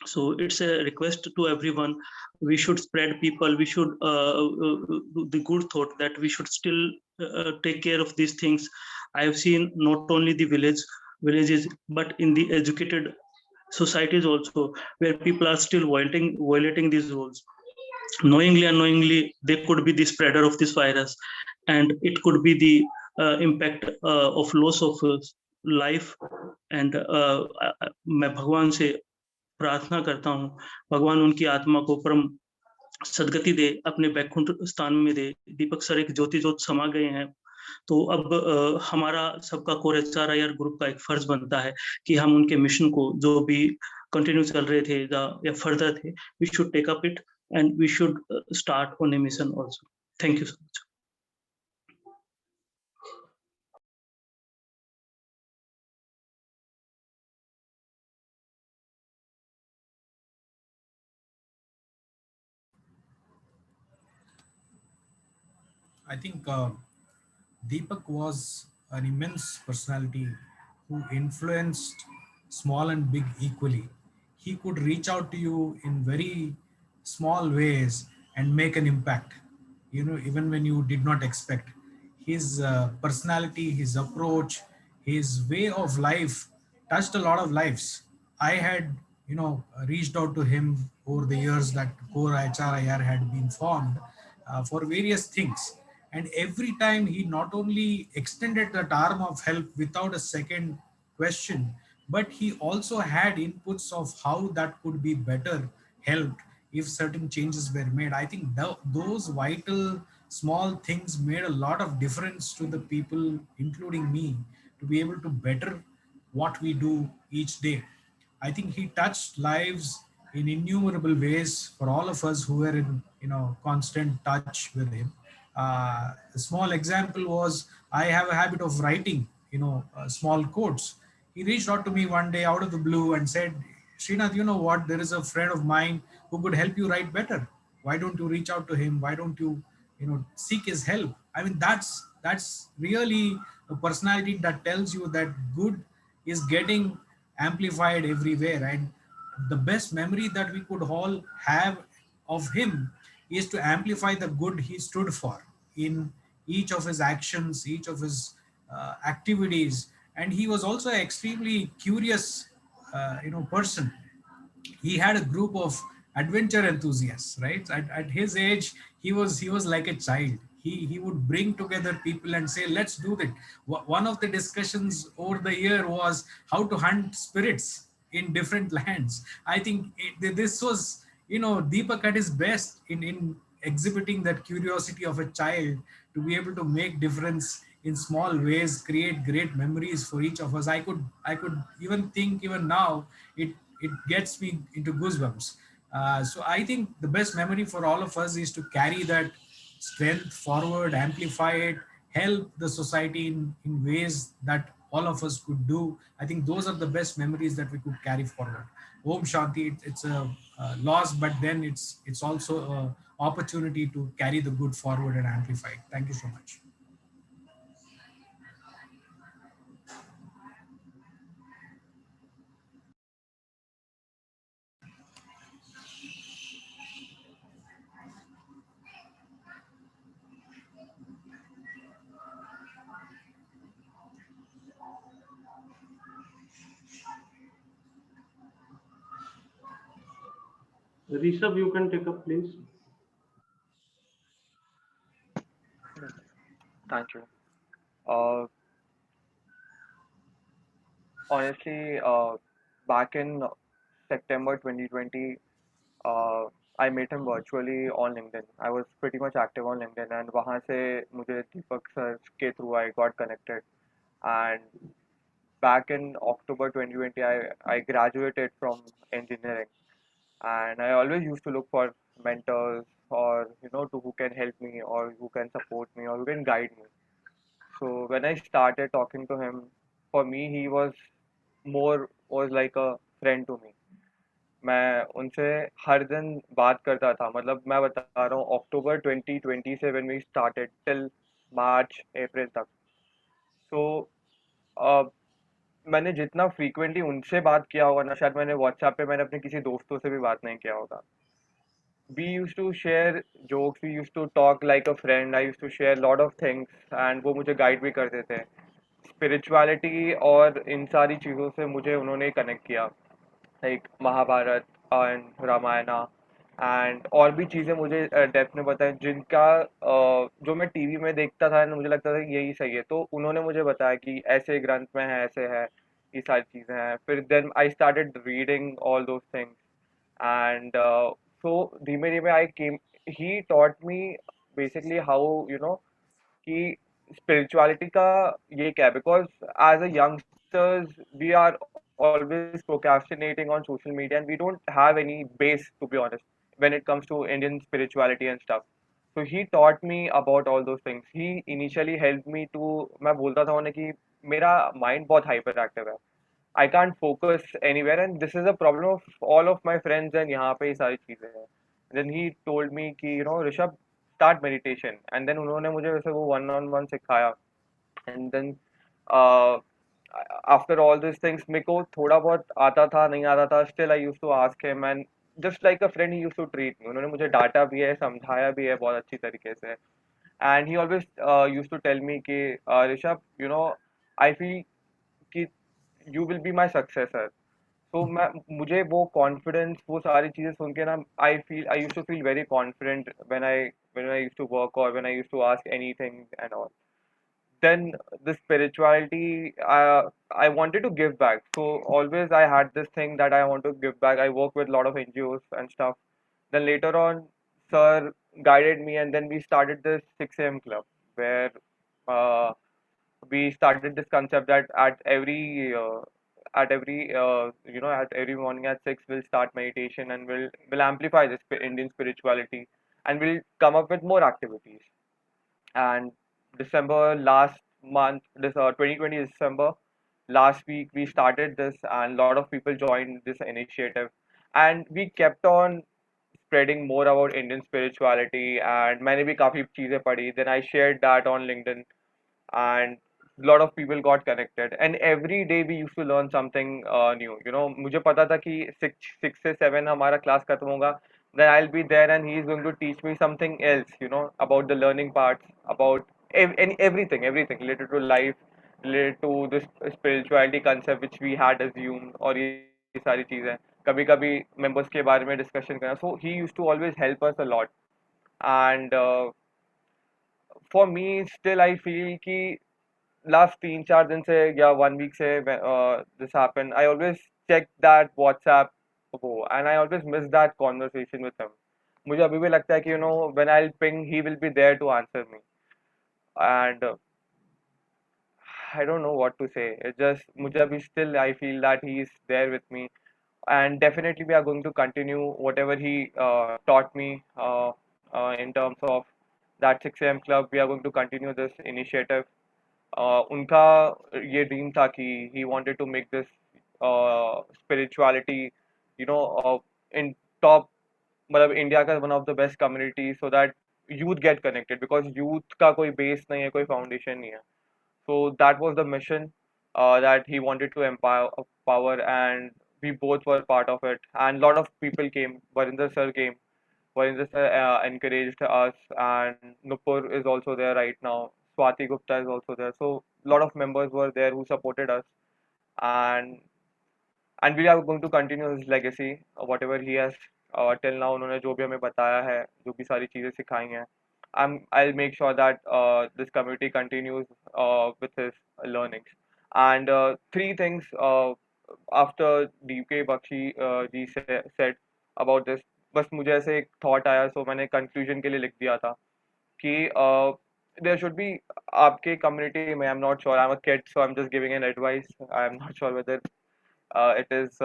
So it's a request to everyone. We should spread people. We should do the good thought that we should still take care of these things. I have seen not only the villages, but in the educated societies also, where people are still violating these rules. Knowingly, unknowingly, they could be the spreader of this virus, and it could be the impact of loss of life. And मैं भगवान से प्रार्थना करता हूँ, भगवान उनकी आत्मा को परम सदगति दे, अपने बैकुंठ स्थान में दे. दीपक सर एक ज्योति ज्योत समा गए हैं, तो अब हमारा सबका कोर HRIR ग्रुप का एक फर्ज बनता है कि हम उनके मिशन को जो भी कंटिन्यू चल रहे थे या फर्दर थे, we should take up it and we should start on a mission also. Thank you so much. I think Deepak was an immense personality who influenced small and big equally. He could reach out to you in very small ways and make an impact, you know, even when you did not expect. His personality, his approach, his way of life touched a lot of lives. I had, you know, reached out to him over the years that Core HRIR had been formed for various things. And every time he not only extended that arm of help without a second question, but he also had inputs of how that could be better helped if certain changes were made. I think those vital small things made a lot of difference to the people, including me, to be able to better what we do each day. I think he touched lives in innumerable ways for all of us who were in, you know, constant touch with him. A small example was I have a habit of writing, you know, small quotes. He reached out to me one day out of the blue and said, Srinath, you know what? There is a friend of mine who could help you write better. Why don't you reach out to him? Why don't you, you know, seek his help? I mean, that's really a personality that tells you that good is getting amplified everywhere. And the best memory that we could all have of him is to amplify the good he stood for in each of his actions, each of his activities. And he was also an extremely curious, you know, person. He had a group of adventure enthusiasts, right? At his age, he was like a child. He would bring together people and say, let's do that. One of the discussions over the year was how to hunt spirits in different lands. I think this was, you know, Deepak at his best in exhibiting that curiosity of a child to be able to make difference in small ways, create great memories for each of us. I could even think even now it gets me into goosebumps. So I think the best memory for all of us is to carry that strength forward, amplify it, help the society in ways that all of us could do. I think those are the best memories that we could carry forward. Om Shanti, it's a loss, but then it's also a opportunity to carry the good forward and amplify it. Thank you so much. Rishabh, you can take up, please. Thank you. Uh, honestly, back in September 2020, uh, I met him virtually on LinkedIn. I was pretty much active on LinkedIn, and वहाँ से मुझे दीपक sir के through I got connected. And back in October 2020, I graduated from engineering, and I always used to look for mentors or to who can help me or who can support me or who can guide me. So when I started talking to him, for me he was like a friend to me. मैं उनसे हर दिन बात करता था, मतलब मैं बता रहा हूँ अक्टूबर 2020 से when we started till मार्च अप्रैल तक. तो मैंने जितना फ्रीक्वेंटली उनसे बात किया होगा ना, शायद मैंने व्हाट्सएप पे मैंने अपने किसी दोस्तों से भी बात नहीं किया होगा. We used to share jokes, we used to talk like a friend, I used to share lot of things and वो मुझे गाइड भी करते थे. स्पिरिचुअलिटी और इन सारी चीज़ों से मुझे उन्होंने कनेक्ट किया, like Mahabharata and Ramayana and और भी चीज़ें मुझे डेप्थ में बताएं जिनका जो मैं टीवी में देखता था ना, मुझे लगता था कि यही सही है, तो उन्होंने मुझे बताया कि ऐसे ग्रंथ में है, ऐसे है, ये सारी चीज़ें हैं. फिर then I started reading all those things and so धीमे धीमे I came, he taught me basically how कि spirituality का ये क्या है, because as a youngsters we are always procrastinating on social media and we don't have any base, to be honest, when it comes to Indian spirituality and stuff. So he taught me about all those things. He initially helped me to, मैं बोलता था उन्हें कि मेरा mind बहुत hyperactive है, I can't focus anywhere, and this is a problem of all of my friends and यहाँ पे ये सारी चीजें हैं. Then he told me कि Rishabh, start meditation, and then उन्होंने मुझे वैसे वो one on one सिखाया, and then uh, after all these things मेरे को थोड़ा बहुत आता था नहीं आता था, still I used to ask him, and just like a friend he used to treat me. उन्होंने मुझे डांटा भी है, समझाया भी है बहुत अच्छी तरीके से, and he always used to tell me कि Rishabh, you know, I feel कि you will be my successor. तो मैं मुझे वो कॉन्फिडेंस वो सारी चीजें सुन के ना I used to feel very confident when I used to work और when I used to ask anything and all. Then the spirituality, I wanted to give back, so always I had this thing that I want to give back. I work with a lot of NGOs and stuff. Then later on, sir guided me, and then we started this 6 a.m. club where uh, we started this concept that at every morning at 6 we'll start meditation, and we'll amplify this Indian spirituality, and we'll come up with more activities. And December last month, this 2020 December, last week we started this, and a lot of people joined this initiative, and we kept on spreading more about Indian spirituality, and मैंने भी काफी चीजें पढ़ी. Then I shared that on LinkedIn, and a lot of people got connected, and every day we used to learn something new. You know, मुझे पता था कि 6 से 7 हमारा class खत्म होगा, then I'll be there and he is going to teach me something else, you know, about the learning parts, about everything related to life, related to this spirituality concept which we had assumed, और ये सारी चीजें कभी कभी members के बारे में discussion करना. So he used to always help us a lot, and for me still I feel कि last 3-4 दिन से या 1 week से this happened, I always check that WhatsApp वो, and I always miss that conversation with him. मुझे अभी भी लगता है कि you know, when I'll ping he will be there to answer me, and I don't know what to say. It just मुझे अभी still I feel that he is there with me, and definitely we are going to continue whatever he taught me in terms of that 6 a.m. club. We are going to continue this initiative. उनका ये dream था कि he wanted to make this spirituality, you know, in top, मतलब India का one of the best community, so that youth get connected, because youth का कोई base नहीं है, कोई foundation नहीं है. So that was the mission that he wanted to empower, and we both were part of it, and a lot of people came. Varinder sir came. Varinder sir encouraged us, and Nupur is also there right now. Swati Gupta is also there. So a lot of members were there who supported us, and we are going to continue his legacy, whatever he has till now. उन्होंने जो भी हमें बताया है, जो भी सारी चीजें सिखाई हैं, I'll make sure that this community continues with his learnings. And three things after DK Bakshi ji said about this, बस मुझे ऐसे एक thought आया, so मैंने conclusion के लिए लिख दिया था कि there should be आपके community में, I'm not sure, I'm a kid, so I'm just giving an advice. I'm not sure whether it is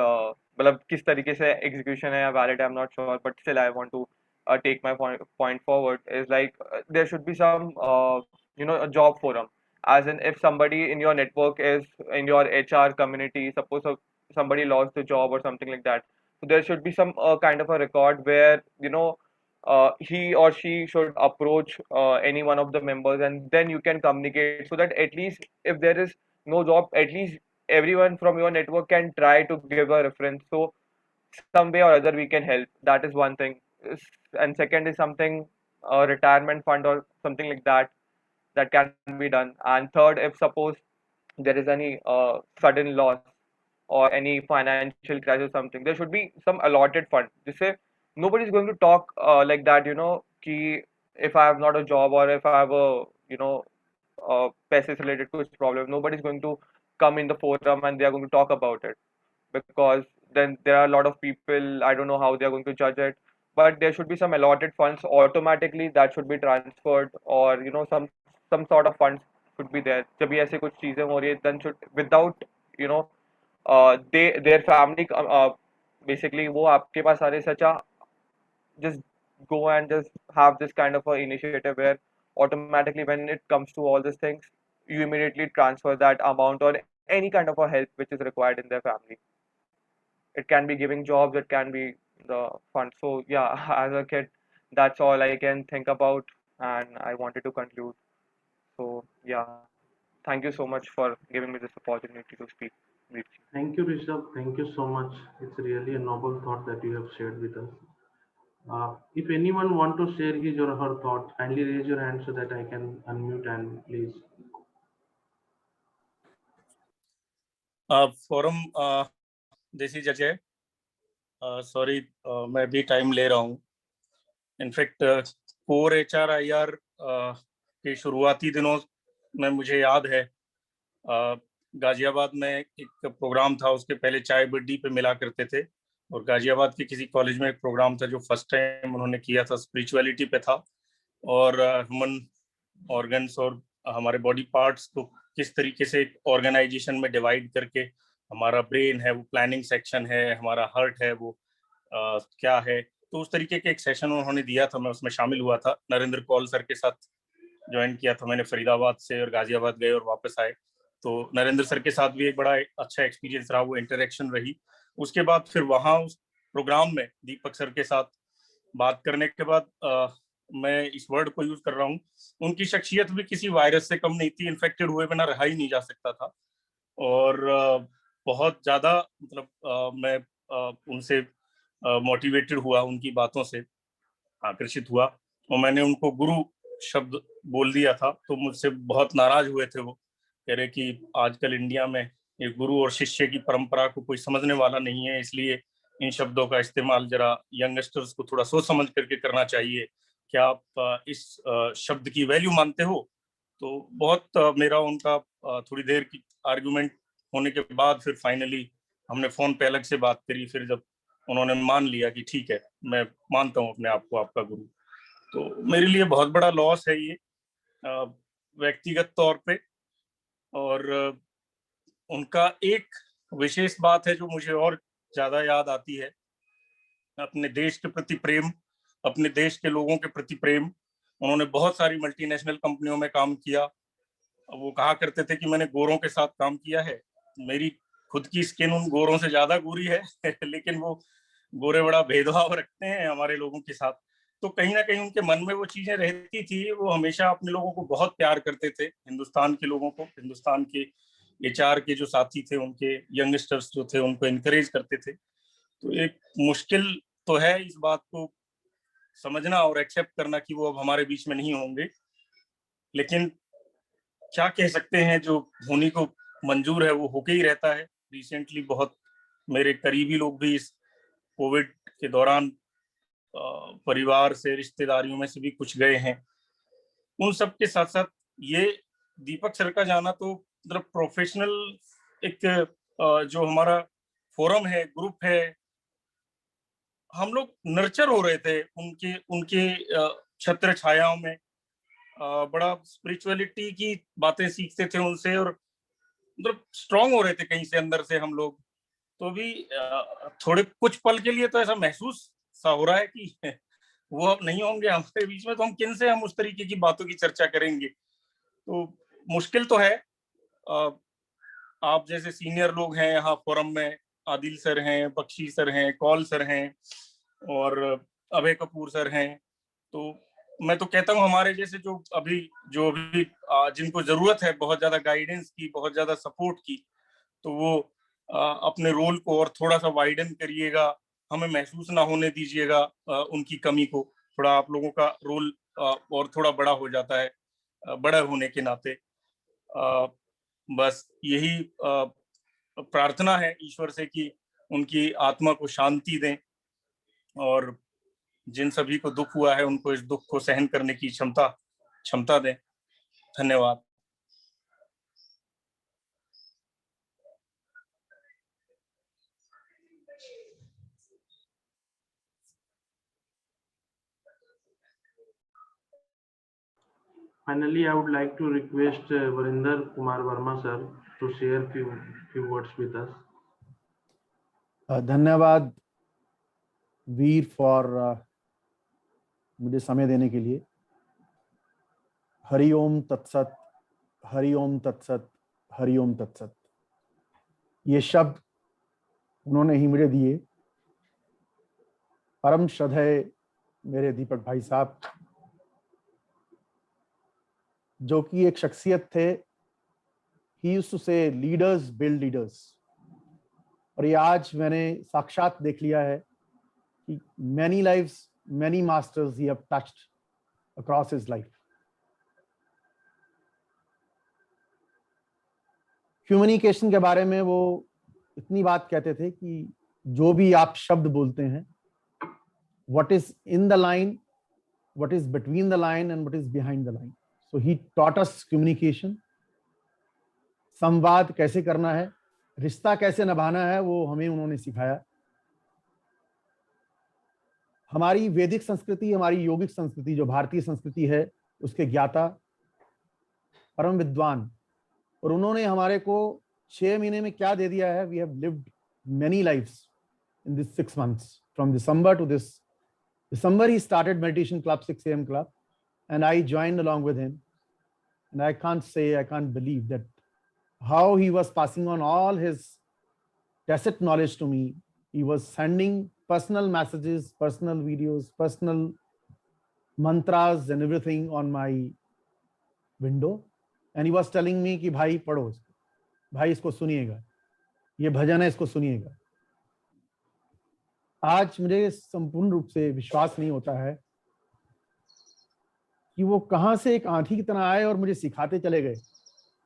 मतलब किस तरीके से execution है या valid, I'm not sure, but still I want to take my point forward. Is like there should be some you know, a job forum, as in if somebody in your network is in your HR community, suppose somebody lost the job or something like that, so there should be some kind of a record where, you know, he or she should approach any one of the members, and then you can communicate, so that at least if there is no job, at least everyone from your network can try to give a reference, so some way or other we can help. That is one thing. And second is something, a retirement fund or something like that, that can be done. And third, if suppose there is any sudden loss or any financial crisis or something, there should be some allotted fund. Just say nobody is going to talk like that, you know, ki if I have not a job, or if I have a, you know, पैसे से related to this problem, nobody is going to come in the forum and they are going to talk about it, because then there are a lot of people, I don't know how they are going to judge it, but there should be some allotted funds automatically that should be transferred, or you know, some sort of funds should be there. जब भी ऐसे कुछ चीजें हो रही है, then should, without, you know, their family basically वो आपके पास आ रहे, such a, just go and just have this kind of a initiative where automatically when it comes to all these things, you immediately transfer that amount or any kind of a help which is required in their family. It can be giving jobs, it can be the fund. So yeah, as a kid, that's all I can think about, and I wanted to conclude. So yeah, thank you so much for giving me this opportunity to speak with you. Thank you, Rishabh. Thank you so much. It's really a noble thought that you have shared with us. If anyone want to share his or her thought, kindly raise your hand so that I can unmute and please. Forum this is Ajay sorry मैं भी time ले रहा हूँ in fact core HRIR के शुरुआती दिनों में मुझे याद है गाजियाबाद में एक प्रोग्राम था उसके पहले चाय बड्डी पे मिला करते थे और गाजियाबाद के किसी कॉलेज में एक प्रोग्राम था जो फर्स्ट टाइम उन्होंने किया था स्पिरिचुअलिटी पे था और ह्यूमन ऑर्गन्स और हमारे बॉडी पार्ट्स को किस तरीके से ऑर्गेनाइजेशन में डिवाइड करके हमारा ब्रेन है वो प्लानिंग सेक्शन है हमारा हार्ट है वो क्या है तो उस तरीके के एक सेशन उन्होंने दिया था मैं उसमें शामिल हुआ था नरेंद्र कौल सर के साथ ज्वाइन किया था मैंने फरीदाबाद से और गाजियाबाद गए और वापस आए तो नरेंद्र सर के साथ भी एक बड़ा अच्छा एक्सपीरियंस रहा वो इंटरेक्शन रही उसके बाद फिर वहाँ उस प्रोग्राम में दीपक सर के साथ बात करने के बाद मैं इस वर्ड को यूज कर रहा हूँ उनकी शख्सियत भी किसी वायरस से कम नहीं थी इन्फेक्टेड हुए बिना रहा ही नहीं जा सकता था और बहुत ज्यादा मतलब मैं उनसे मोटिवेटेड हुआ उनकी बातों से आकर्षित हुआ और मैंने उनको गुरु शब्द बोल दिया था तो मुझसे बहुत नाराज हुए थे वो कह रहे कि आजकल इंडिया में ये गुरु और शिष्य की परंपरा को कोई समझने वाला नहीं है इसलिए इन शब्दों का इस्तेमाल जरा यंगस्टर्स को थोड़ा सोच समझ करके करना चाहिए क्या आप इस शब्द की वैल्यू मानते हो तो बहुत मेरा उनका थोड़ी देर की आर्गुमेंट होने के बाद फिर फाइनली हमने फोन पे अलग से बात करी फिर जब उन्होंने मान लिया कि ठीक है मैं मानता हूँ अपने आप को आपका गुरु तो मेरे लिए बहुत बड़ा लॉस है ये व्यक्तिगत तौर पे और उनका एक विशेष बात है जो मुझे और ज्यादा याद आती है अपने देश के प्रति प्रेम अपने देश के लोगों के प्रति प्रेम उन्होंने बहुत सारी मल्टीनेशनल कंपनियों में काम किया वो कहा करते थे कि मैंने गोरों के साथ काम किया है मेरी खुद की स्किन उन गोरों से ज्यादा गोरी है लेकिन वो गोरे बड़ा भेदभाव रखते हैं हमारे लोगों के साथ तो कहीं ना कहीं उनके मन में वो चीजें रहती थी वो हमेशा अपने लोगों को बहुत प्यार करते थे हिंदुस्तान के लोगों को हिंदुस्तान के HR के जो साथी थे उनके यंगस्टर्स जो थे उनको इनकरेज करते थे तो एक मुश्किल तो है इस बात को समझना और एक्सेप्ट करना कि वो अब हमारे बीच में नहीं होंगे लेकिन क्या कह सकते हैं जो होने को मंजूर है वो होके ही रहता है रिसेंटली बहुत मेरे करीबी लोग भी इस कोविड के दौरान परिवार से रिश्तेदारियों में से भी कुछ गए हैं उन सब के साथ साथ ये दीपक सर का जाना तो मतलब प्रोफेशनल एक जो हमारा फोरम है ग्रुप है हम लोग नर्चर हो रहे थे उनके छत्र छायाओं में बड़ा स्पिरिचुअलिटी की बातें सीखते थे उनसे और मतलब स्ट्रांग हो रहे थे कहीं से अंदर से हम लोग तो भी थोड़े कुछ पल के लिए तो ऐसा महसूस सा हो रहा है कि वो अब नहीं होंगे हमारे बीच में तो हम किन से हम उस तरीके की बातों की चर्चा करेंगे तो मुश्किल तो है आप जैसे सीनियर लोग हैं यहाँ फोरम में आदिल सर हैं बख्शी सर हैं कौल सर हैं और अभय कपूर सर हैं तो मैं तो कहता हूँ हमारे जैसे जो अभी जिनको जरूरत है बहुत ज्यादा गाइडेंस की बहुत ज्यादा सपोर्ट की तो वो अपने रोल को और थोड़ा सा वाइडन करिएगा हमें महसूस ना होने दीजिएगा उनकी कमी को थोड़ा आप लोगों का रोल और थोड़ा बड़ा हो जाता है बड़ा होने के नाते बस यही प्रार्थना है ईश्वर से कि उनकी आत्मा को शांति दें और जिन सभी को दुख हुआ है उनको इस दुख को सहन करने की क्षमता दें धन्यवाद Finally, I would like to request Varinder Kumar Verma sir to share few words with us. धन्यवाद वीर फॉर मुझे समय देने के लिए हरि ओम तत्सत हरि ओम तत्सत हरि ओम तत्सत ये शब्द उन्होंने ही मुझे दिए परम श्रद्धेय मेरे दीपक भाई साहब जो कि एक शख्सियत थे he used to say leaders build leaders. और ये आज मैंने साक्षात देख लिया है कि many lives, many masters he have touched across his life. Communication के बारे में वो इतनी बात कहते थे कि जो भी आप शब्द बोलते हैं, what is in the line, what is between the line and what is behind the line. So he taught us communication. संवाद कैसे करना है, रिश्ता कैसे निभाना है, वो हमें उन्होंने सिखाया. हमारी वैदिक संस्कृति, हमारी योगिक संस्कृति जो भारतीय संस्कृति है, उसके ज्ञाता, परम विद्वान, और उन्होंने हमारे को 6 महीने में क्या दे दिया है. We have lived many lives in this 6 months. From December to this December, he started meditation club, 6 a.m. club, and I joined along with him. And I can't believe that how he was passing on all his tacit knowledge to me. He was sending personal messages, personal videos, personal mantras and everything on my window. And he was telling me कि भाई पढ़ो इसको, भाई इसको सुनिएगा, ये भजन है, इसको सुनिएगा. आज मुझे संपूर्ण रूप से विश्वास नहीं होता है कि वो कहां से एक आंधी की तरह आए और मुझे सिखाते चले गए,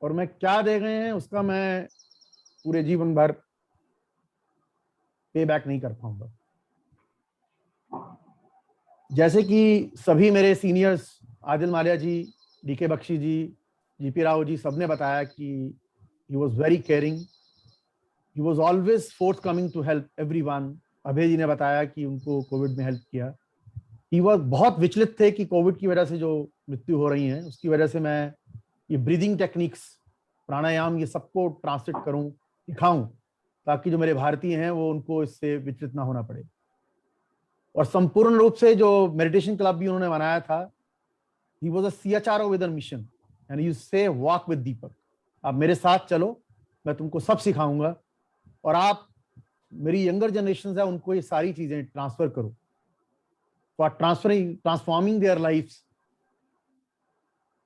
और मैं क्या दे गए हैं उसका मैं पूरे जीवन भर पे बैक नहीं कर पाऊंगा. जैसे कि सभी मेरे सीनियर्स आदिल माल्या जी, डीके बख्शी जी, जीपी राव जी, सबने बताया कि he was very caring, he was always forthcoming to help everyone. अभय जी ने बताया कि उनको कोविड में हेल्प किया. He was बहुत विचलित थे कि कोविड की वजह से जो मृत्यु हो रही है उसकी वजह से मैं ये ब्रीदिंग टेक्निक्स, प्राणायाम, ये सबको ट्रांसलेट करूं, दिखाऊं, ताकि जो मेरे भारतीय हैं वो उनको इससे विचलित ना होना पड़े. और संपूर्ण रूप से जो मेडिटेशन क्लब भी उन्होंने बनाया था, he was a CHRO with a mission and you say walk with Deepak. आप मेरे साथ चलो, मैं तुमको सब सिखाऊंगा, और आप मेरी यंगर जनरेशन है उनको ये सारी चीजें ट्रांसफर करो, for transforming their lives,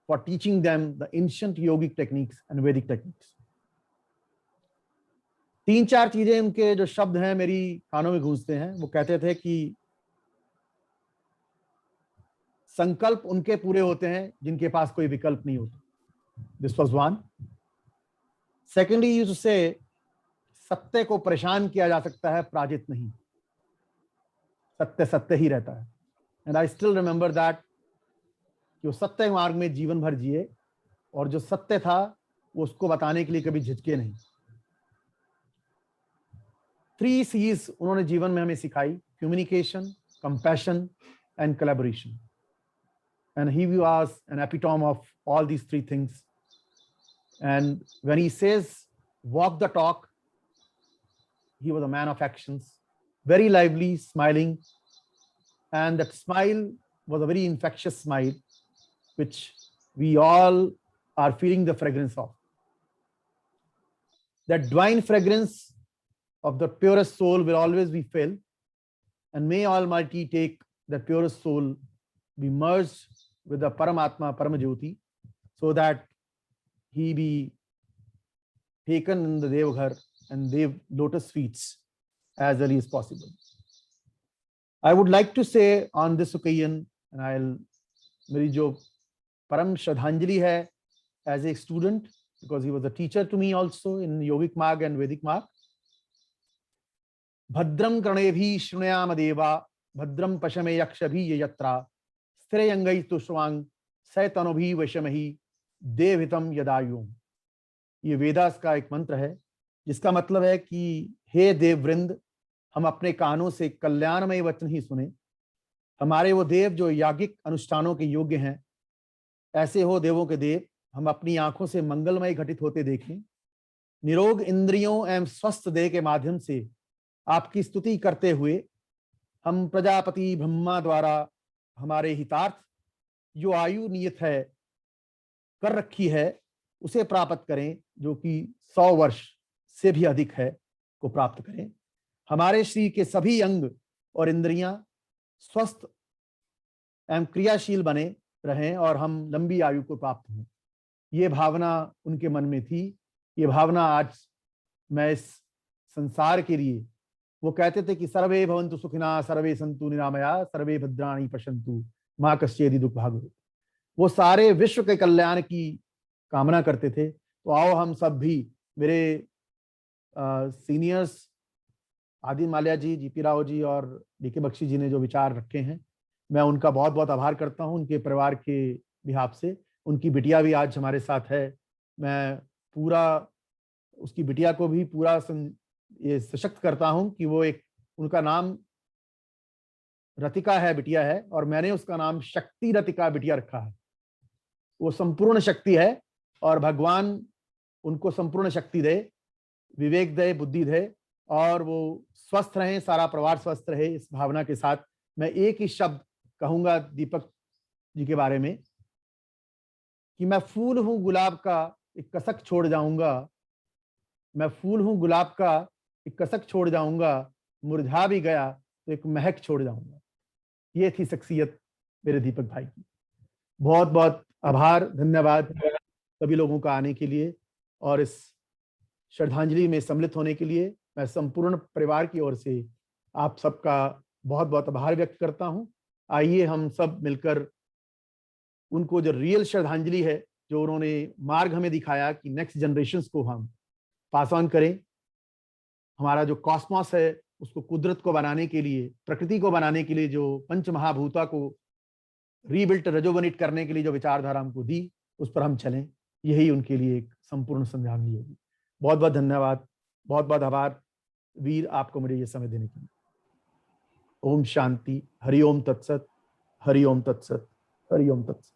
for teaching them the ancient yogic techniques and Vedic techniques. 3-4 चीजें उनके जो शब्द हैं मेरी कानों में गूंजते हैं. वो कहते थे कि संकल्प उनके पूरे होते हैं जिनके पास कोई विकल्प नहीं होता. This was one. Secondly, he used to say, सत्य को परेशान किया जा सकता है, पराजित नहीं. सत्य सत्य ही रहता है. And I still remember that कि वो सत्य मार्ग में जीवन भर जिए, और जो सत्य था वो उसको बताने के लिए कभी झिझके नहीं. 3 C's उन्होंने जीवन में हमें सिखाई: communication, compassion and collaboration. And he was an epitome of all these 3 things. And when he says walk the talk, he was a man of actions, very lively, smiling, and that smile was a very infectious smile, which we all are feeling the fragrance of. That divine fragrance of the purest soul will always be felt, and may Almighty take the purest soul be merged with the Paramatma, Paramajyoti, so that he be taken in the Devghar and Dev lotus feet as early as possible. I would like to say on this occasion, and मेरी जो परम श्रद्धांजलि है as a student, because he was a teacher to me also in Yogic Marg and Vedic Marg. Bhadram Kranebhi Shrunayama Deva, Bhadram Pashame Yakshabhi Yatra, Sthireyangai Tushwang, Saitanobhi Vashamahi, Devhitam Yadayum. ये वेदास का एक मंत्र है जिसका मतलब है कि हे देववृंद, हम अपने कानों से कल्याणमय वचन ही सुने. हमारे वो देव जो यागिक अनुष्ठानों के योग्य हैं, ऐसे हो देवों के देव, हम अपनी आंखों से मंगलमय घटित होते देखें. निरोग इंद्रियों एवं स्वस्थ देह के माध्यम से आपकी स्तुति करते हुए हम प्रजापति ब्रह्मा द्वारा हमारे हितार्थ जो आयु नियत है कर रखी है उसे प्राप्त करें, जो कि 100 वर्ष से भी अधिक है, को प्राप्त करें. हमारे शरीर के सभी अंग और इंद्रियां स्वस्थ एवं क्रियाशील बने रहें और हम लंबी आयु को प्राप्त हों. ये भावना उनके मन में थी ये भावना आज मैं इस संसार के लिए, वो कहते थे कि सर्वे भवन्तु सुखिनः सर्वे सन्तु निरामया सर्वे भद्राणि पश्यन्तु मा कश्चित् दुःख भाग् भवेत्। वो सारे विश्व के कल्याण की कामना करते थे। तो आओ हम सब भी, मेरे सीनियर्स आदिल माल्या जी, जीपी राव जी और डीके बख्शी जी ने जो विचार रखे हैं, मैं उनका बहुत बहुत आभार करता हूं उनके परिवार के बिहाफ से। उनकी बिटिया भी आज हमारे साथ है। मैं पूरा उसकी बिटिया को भी पूरा ये सशक्त करता हूं कि वो एक, उनका नाम रतिका है, बिटिया है, और मैंने उसका नाम शक्ति रतिका बिटिया रखा है। वो संपूर्ण शक्ति है और भगवान उनको संपूर्ण शक्ति दे, विवेक दे, बुद्धि दे, और वो स्वस्थ रहें, सारा परिवार स्वस्थ रहे। इस भावना के साथ मैं एक ही शब्द कहूंगा दीपक जी के बारे में कि मैं फूल हूं गुलाब का एक कसक छोड़ जाऊंगा, मैं फूल हूं गुलाब का एक कसक छोड़ जाऊंगा, मुरझा भी गया तो एक महक छोड़ जाऊंगा। ये थी शख्सियत मेरे दीपक भाई की। बहुत बहुत आभार, धन्यवाद सभी लोगों का आने के लिए और इस श्रद्धांजलि में सम्मिलित होने के लिए। मैं संपूर्ण परिवार की ओर से आप सबका बहुत बहुत आभार व्यक्त करता हूं। आइए हम सब मिलकर उनको जो रियल श्रद्धांजलि है, जो उन्होंने मार्ग हमें दिखाया कि नेक्स्ट जनरेशंस को हम पास ऑन करें। हमारा जो कॉस्मोस है उसको कुदरत को बनाने के लिए, प्रकृति को बनाने के लिए, जो पंच महाभूता को रीबिल्ट रेजोवनेट करने के लिए जो विचारधारा हमको दी, उस पर हम चलें। यही उनके लिए एक संपूर्ण श्रद्धांजलि होगी। बहुत बहुत धन्यवाद, बहुत बहुत आभार वीर, आपको मुझे ये समय देने के लिए। ओम शांति, हरि ओम तत्सत, हरि ओम तत्सत, हरि ओम तत्सत।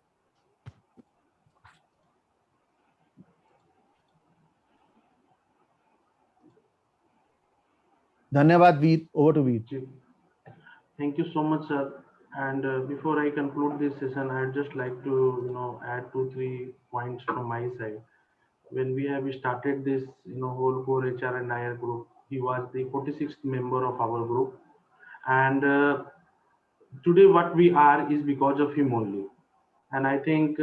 धन्यवाद Veer, over to Veer. Thank you so much, sir. And before I conclude this session, I'd just like to, add 2-3 points from my side. When we have started this, whole core HR and IR group, he was the 46th member of our group. And today what we are is because of him only. And I think,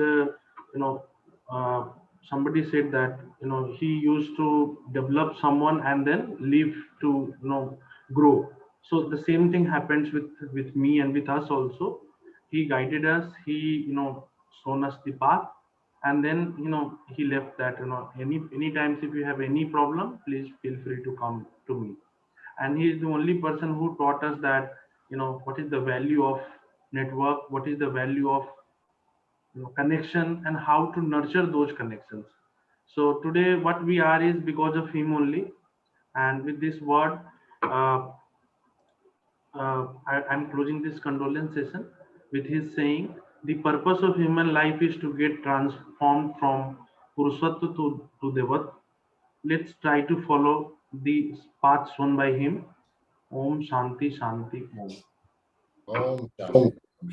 somebody said that, he used to develop someone and then leave to, grow. So the same thing happens with me and with us also. He guided us, he, shown us the path, and then, he left that, any times if you have any problem, please feel free to come to me. And he is the only person who taught us that, what is the value of network, what is the value of, connection, and how to nurture those connections. So today what we are is because of him only. And with this word, I'm closing this condolence session with his saying, the purpose of human life is to get transformed from Purushatva to Devat. Let's try to follow the path shown by him. Om Shanti Shanti Om.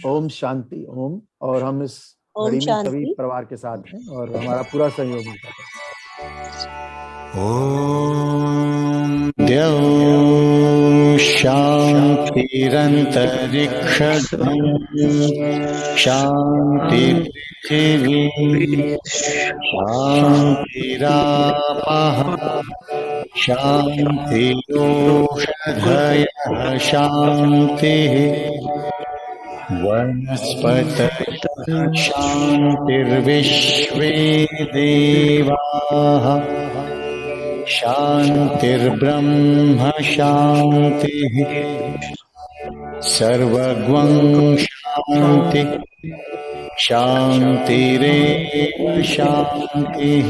Om Shanti Om. और हम इस घड़ी में सभी परिवार के साथ हैं और हमारा पूरा सहयोग है। ओम द्यौ शान्तिरन्तरिक्षं शान्ति पृथिवी शान्तिरापः शान्तिरोषधयः शान्तिः वनस्पतयः शान्तिर्विश्वे देवाः शान्तिर्ब्रह्म शान्तिः सर्वगं शान्ति शान्तिरेव शान्तिः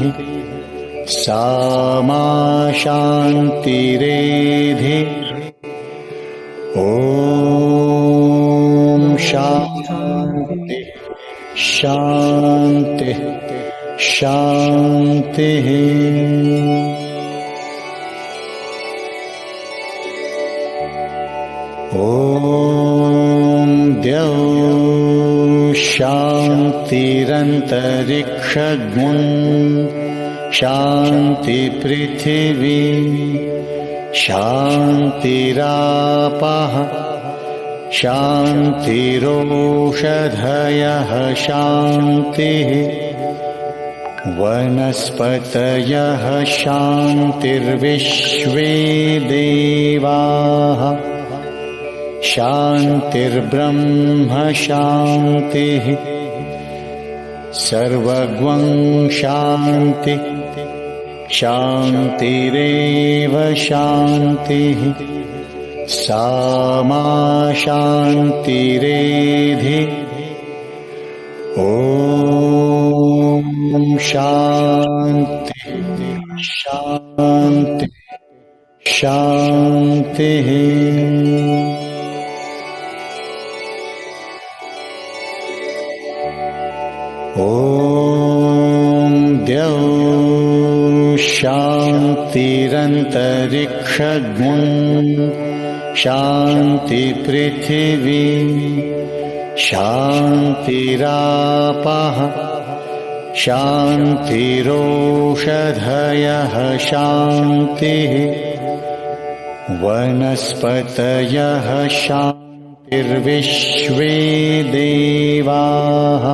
सामा शान्तिरेधि। ॐ शान्ति शान्ति शान्तिः। ॐ द्यौ शान्तिरन्तरिक्षं शान्ति पृथिवी शान्तिरापः शान्तिरोषधयः शान्तिः वनस्पतयः शान्तिर्विश्वे देवाः शान्तिर्ब्रह्म शान्तिः सर्वगं शान्ति शान्तिरेव शान्तिः सामा शान्तिरेधि ॐ शान्ति शान्ति शान्तिः ॐ द्यौ शान्तिरन्तरिक्षगुं शान्ति पृथिवी शान्तिरापः शान्तिरोषधयः शान्तिः वनस्पतयः शान्तिर्विश्वे देवाः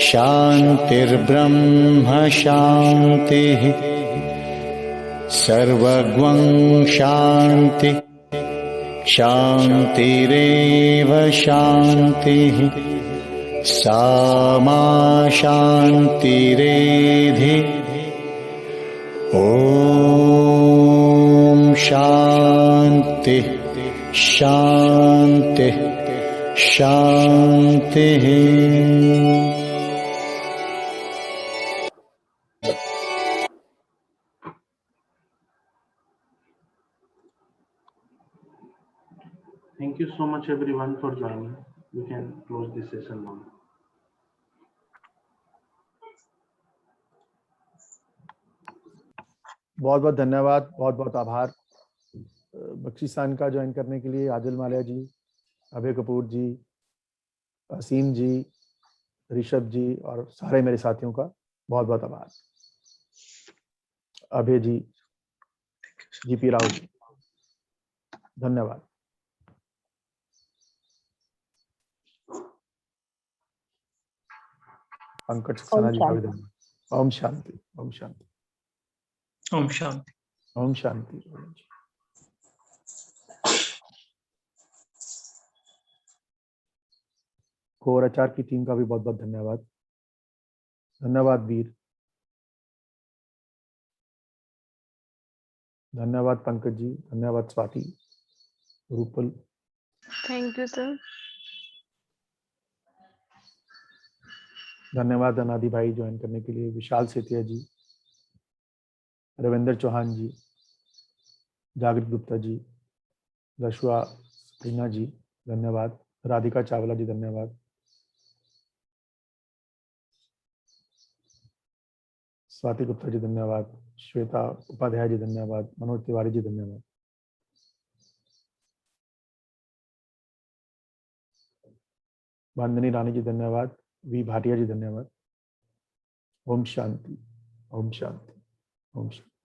शान्तिर्ब्रह्म शान्तिः सर्वगं शान्ति शान्तिरेव शान्तिः सामा शान्तिरेधि ॐ शान्ति शान्ति शान्तिः Thank you so much everyone for joining. We can close this session now. बहुत बहुत धन्यवाद, बहुत बहुत आभार बख्शिस्तान का ज्वाइन करने के लिए। आदिल माल्या जी, अभय कपूर जी, असीम जी, ऋषभ जी और सारे मेरे साथियों का बहुत बहुत आभार। अभय जी, जीपी राव जी, धन्यवाद। पंकज सक्सेना जी का भी धन्यवाद। ओम शांति, ओम शांति, ओम शांति, ओम शांति। कोर आचार की टीम का भी बहुत बहुत धन्यवाद। धन्यवाद वीर, धन्यवाद पंकज जी, धन्यवाद Swati, Rupal, thank you sir. धन्यवाद अनादि भाई ज्वाइन करने के लिए, विशाल सेतिया जी, रविंद्र चौहान जी, जागृत गुप्ता जी, लशुआ सरीना जी, धन्यवाद। राधिका चावला जी, धन्यवाद। स्वाति गुप्ता जी, धन्यवाद। श्वेता उपाध्याय जी, धन्यवाद। मनोज तिवारी जी, धन्यवाद। बांदनी रानी जी, धन्यवाद। वी भाटिया जी, धन्यवाद। ओम शांति, ओम शांति, ओम शांति।